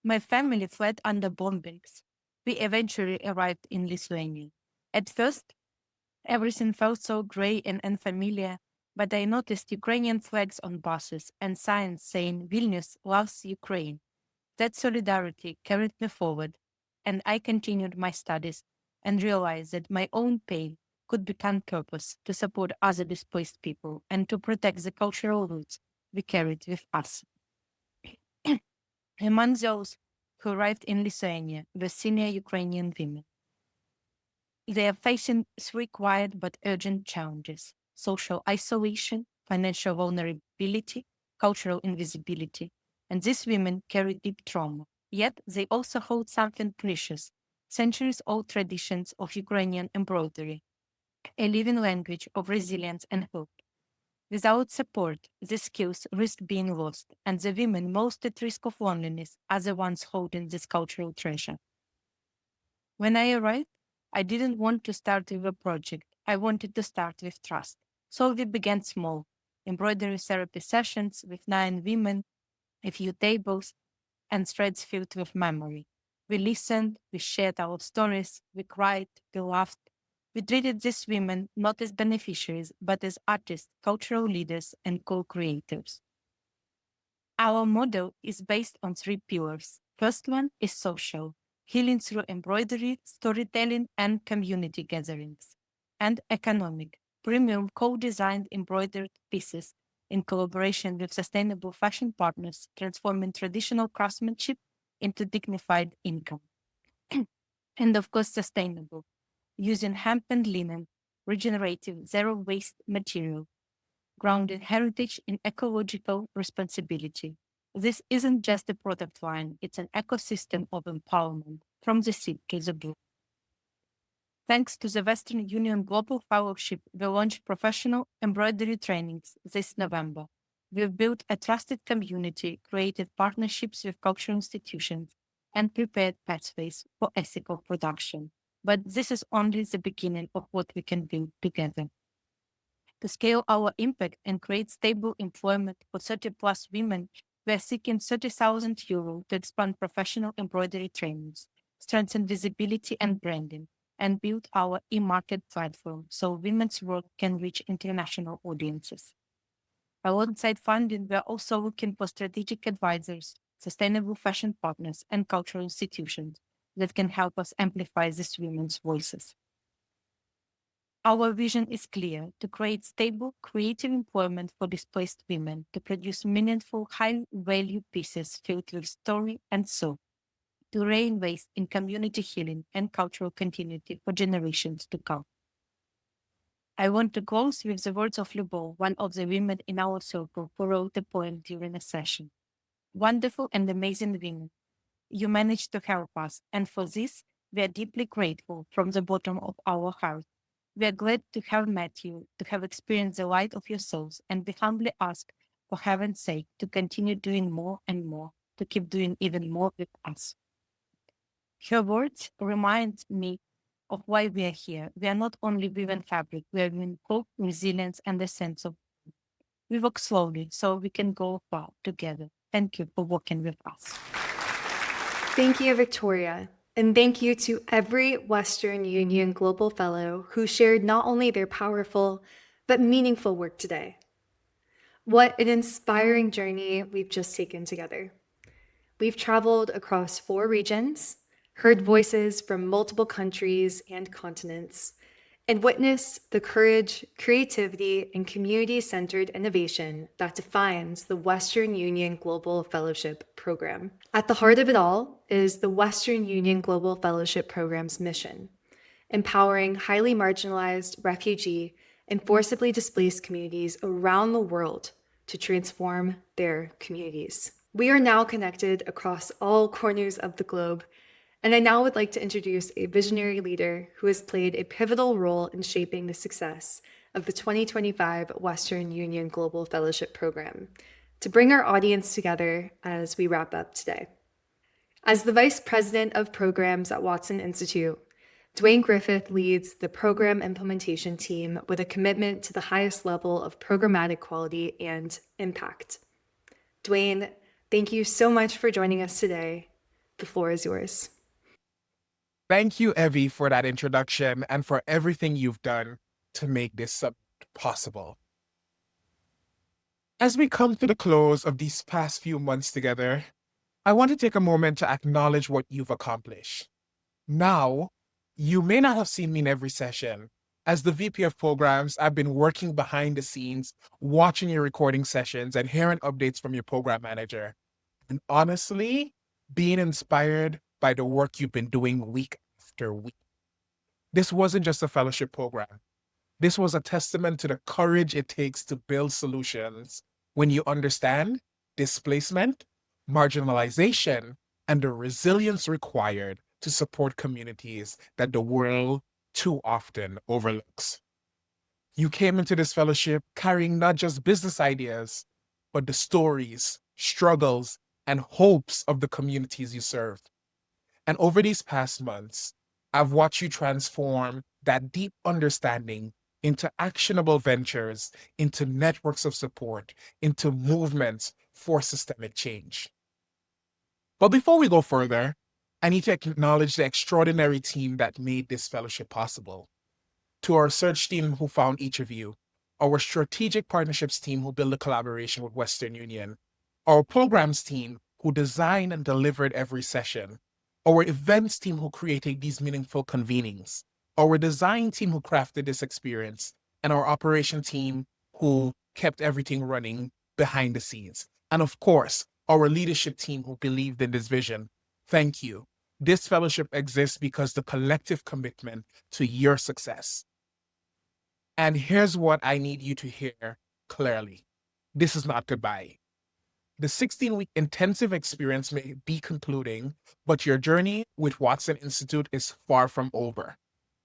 My family fled under bombings. We eventually arrived in Lithuania. At first, everything felt so gray and unfamiliar, but I noticed Ukrainian flags on buses and signs saying Vilnius loves Ukraine. That solidarity carried me forward, and I continued my studies and realized that my own pain could become purpose to support other displaced people and to protect the cultural roots we carried with us. Among those who arrived in Lithuania were senior Ukrainian women. They are facing three quiet but urgent challenges: social isolation, financial vulnerability, cultural invisibility. And these women carry deep trauma. Yet they also hold something precious: centuries old traditions of Ukrainian embroidery, a living language of resilience and hope. Without support, these skills risk being lost, and the women most at risk of loneliness are the ones holding this cultural treasure. When I arrived, I didn't want to start with a project. I wanted to start with trust. So we began small: embroidery therapy sessions with 9 women, a few tables, and threads filled with memory. We listened, we shared our stories, we cried, we laughed. We treated these women not as beneficiaries, but as artists, cultural leaders, and co-creators. Our model is based on 3 pillars. First one is social, healing through embroidery, storytelling, and community gatherings. And economic, premium co-designed embroidered pieces in collaboration with sustainable fashion partners, transforming traditional craftsmanship into dignified income. And of course, sustainable, using hemp and linen, regenerative, zero-waste material, grounded heritage in ecological responsibility. This isn't just a product line, it's an ecosystem of empowerment from the seed to the blue. Thanks to the Western Union Global Fellowship, we launched professional embroidery trainings this November. We've built a trusted community, created partnerships with cultural institutions, and prepared pathways for ethical production. But this is only the beginning of what we can build together. To scale our impact and create stable employment for 30 plus women, we are seeking €30,000 to expand professional embroidery trainings, strengthen visibility and branding, and built our e-market platform so women's work can reach international audiences. Alongside funding, we are also looking for strategic advisors, sustainable fashion partners, and cultural institutions that can help us amplify these women's voices. Our vision is clear: to create stable, creative employment for displaced women, to produce meaningful, high value pieces filled with story and soul, to reinvest in community healing and cultural continuity for generations to come. I want to close with the words of Lubo, one of the women in our circle who wrote a poem during a session. Wonderful and amazing women, you managed to help us, and for this, we are deeply grateful from the bottom of our heart. We are glad to have met you, to have experienced the light of your souls, and we humbly ask, for heaven's sake, to continue doing more and more, to keep doing even more with us. Her words remind me of why we are here. We are not only woven fabric, we are woven hope, resilience, and a sense of we work slowly so we can go far together. Thank you for working with us. Thank you, Victoria. And thank you to every Western Union Global Fellow who shared not only their powerful, but meaningful work today. What an inspiring journey we've just taken together. We've traveled across 4 regions, heard voices from multiple countries and continents, and witnessed the courage, creativity, and community-centered innovation that defines the Western Union Global Fellowship Program. At the heart of it all is the Western Union Global Fellowship Program's mission: empowering highly marginalized, refugee, and forcibly displaced communities around the world to transform their communities. We are now connected across all corners of the globe, and I now would like to introduce a visionary leader who has played a pivotal role in shaping the success of the 2025 Western Union Global Fellowship Program, to bring our audience together as we wrap up today. As the Vice President of Programs at Watson Institute, Dwayne Griffith leads the program implementation team with a commitment to the highest level of programmatic quality and impact. Dwayne, thank you so much for joining us today. The floor is yours. Thank you, Evie, for that introduction and for everything you've done to make this summit possible. As we come to the close of these past few months together, I want to take a moment to acknowledge what you've accomplished. Now, you may not have seen me in every session. As the VP of Programs, I've been working behind the scenes, watching your recording sessions and hearing updates from your program manager. And honestly, being inspired by the work you've been doing week after week. This wasn't just a fellowship program. This was a testament to the courage it takes to build solutions when you understand displacement, marginalization, and the resilience required to support communities that the world too often overlooks. You came into this fellowship carrying not just business ideas, but the stories, struggles, and hopes of the communities you serve. And over these past months, I've watched you transform that deep understanding into actionable ventures, into networks of support, into movements for systemic change. But before we go further, I need to acknowledge the extraordinary team that made this fellowship possible. To our search team who found each of you, our strategic partnerships team who built a collaboration with Western Union, our programs team who designed and delivered every session, our events team who created these meaningful convenings, our design team who crafted this experience, and our operation team who kept everything running behind the scenes. And of course, our leadership team who believed in this vision. Thank you. This fellowship exists because the collective commitment to your success. And here's what I need you to hear clearly. This is not goodbye. The 16-week intensive experience may be concluding, but your journey with Watson Institute is far from over.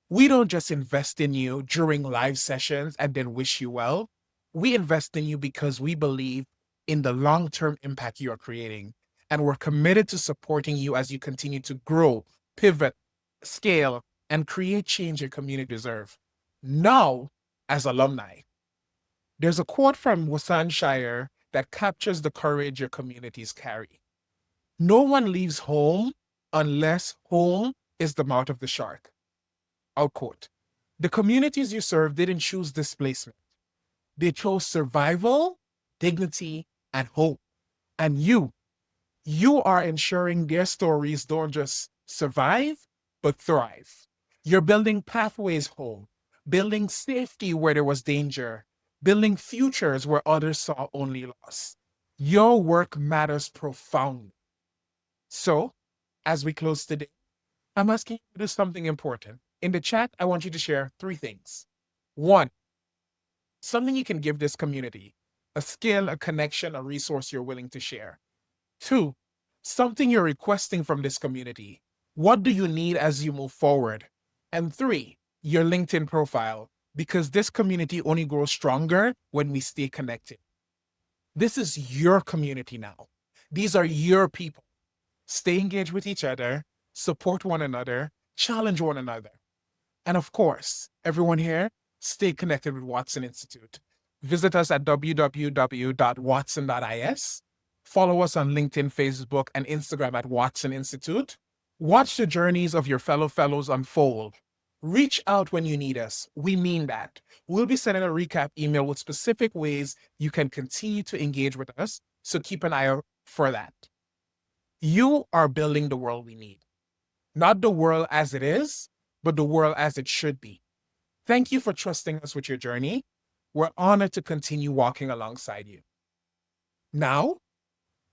We don't just invest in you during live sessions and then wish you well. We invest in you because we believe in the long-term impact you are creating, and we're committed to supporting you as you continue to grow, pivot, scale, and create change your community deserve. Now, as alumni, there's a quote from Wasan Shire that captures the courage your communities carry. No one leaves home unless home is the mouth of the shark. Out quote. The communities you serve didn't choose displacement. They chose survival, dignity, and hope. And you are ensuring their stories don't just survive, but thrive. You're building pathways home, building safety where there was danger, building futures where others saw only loss. Your work matters profoundly. So, as we close today, I'm asking you to do something important. In the chat, I want you to share 3 things. 1, something you can give this community, a skill, a connection, a resource you're willing to share. 2, something you're requesting from this community. What do you need as you move forward? And 3, your LinkedIn profile, because this community only grows stronger when we stay connected. This is your community now. These are your people. Stay engaged with each other, support one another, challenge one another. And of course, everyone here, stay connected with Watson Institute. Visit us at www.watson.is. Follow us on LinkedIn, Facebook, and Instagram at Watson Institute. Watch the journeys of your fellow fellows unfold. Reach out when you need us. We mean that. We'll be sending a recap email with specific ways you can continue to engage with us, so keep an eye out for that. You are building the world we need. Not the world as it is, but the world as it should be. Thank you for trusting us with your journey. We're honored to continue walking alongside you. Now,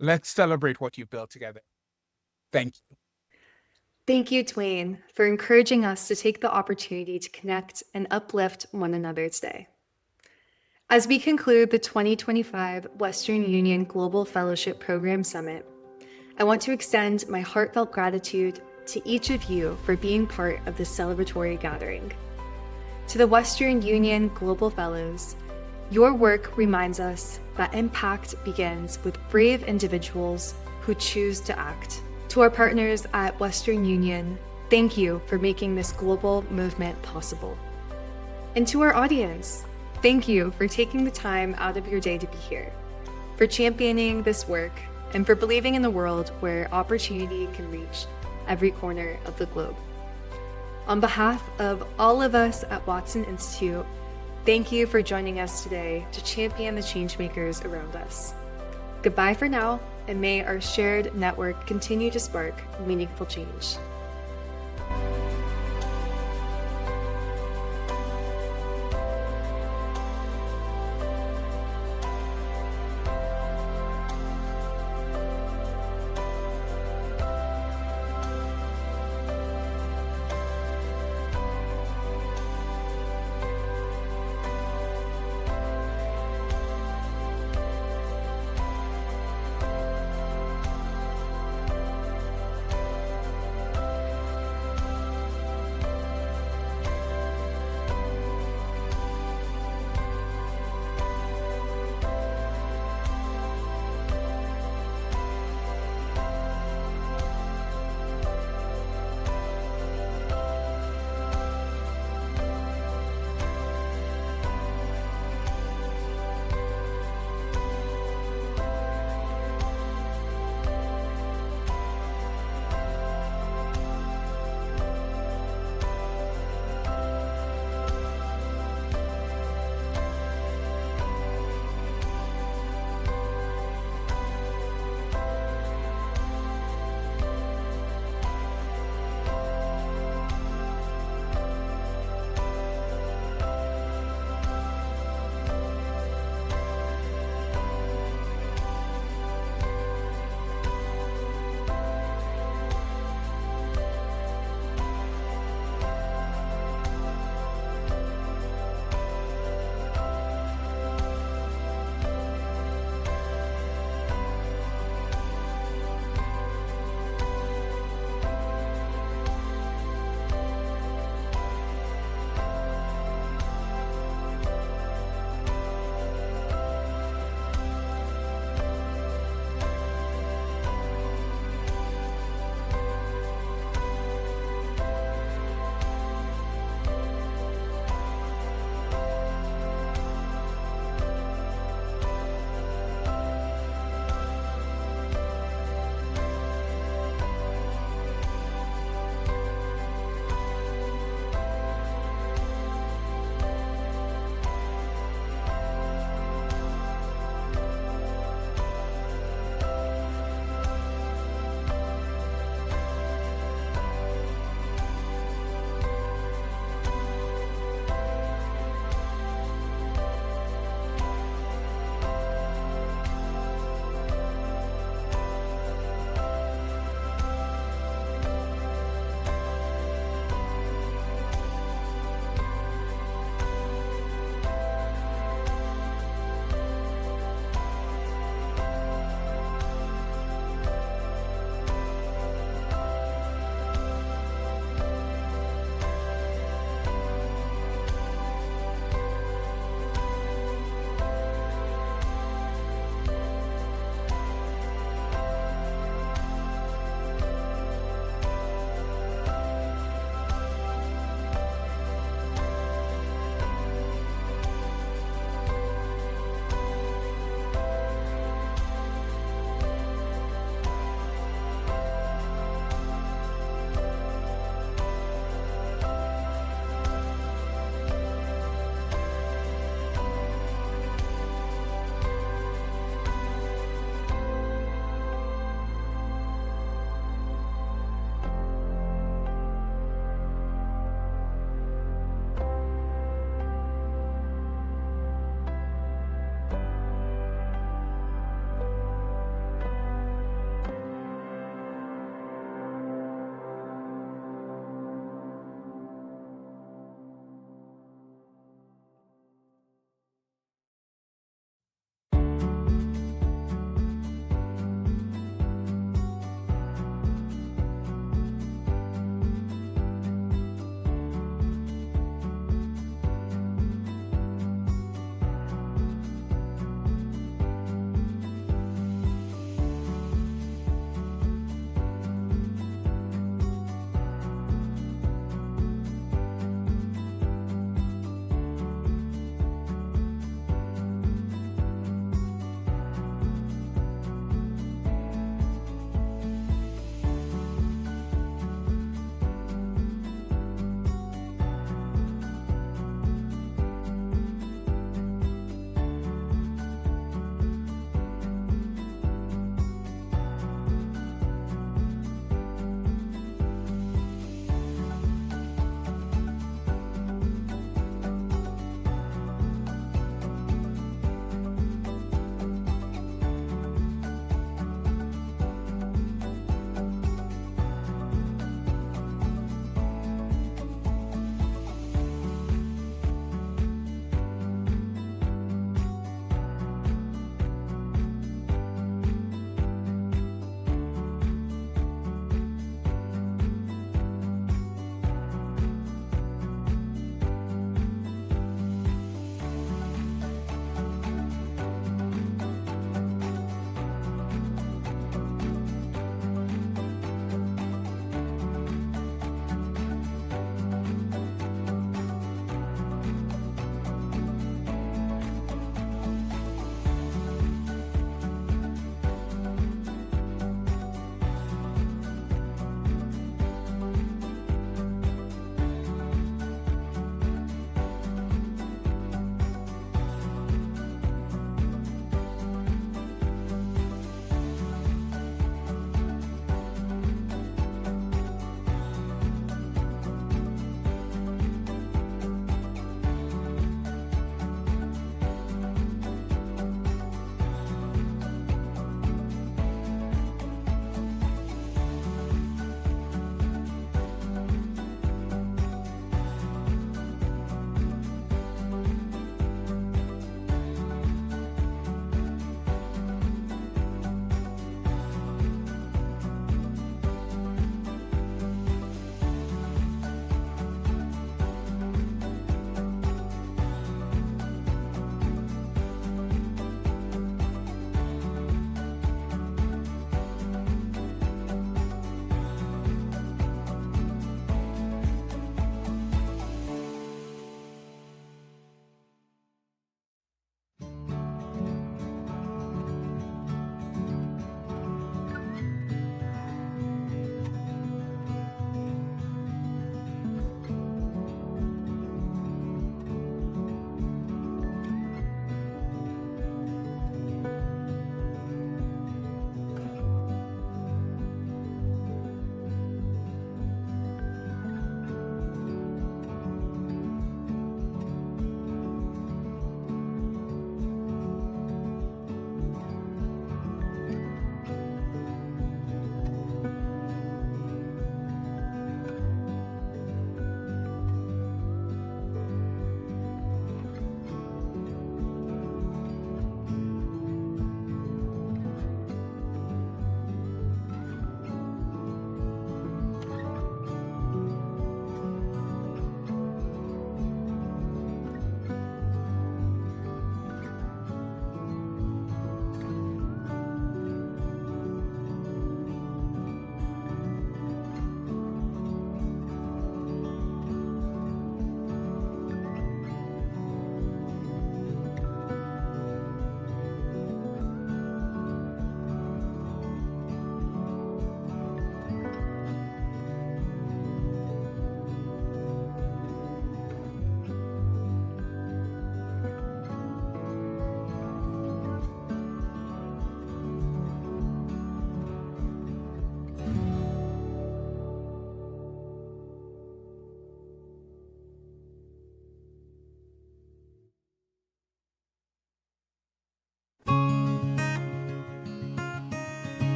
let's celebrate what you've built together. Thank you. Thank you, Twain, for encouraging us to take the opportunity to connect and uplift one another today. As we conclude the 2025 Western Union Global Fellowship Program Summit, I want to extend my heartfelt gratitude to each of you for being part of this celebratory gathering. To the Western Union Global Fellows, your work reminds us that impact begins with brave individuals who choose to act. To our partners at Western Union, thank you for making this global movement possible. And to our audience, thank you for taking the time out of your day to be here, for championing this work, and for believing in a world where opportunity can reach every corner of the globe. On behalf of all of us at Watson Institute, thank you for joining us today to champion the changemakers around us. Goodbye for now, and may our shared network continue to spark meaningful change.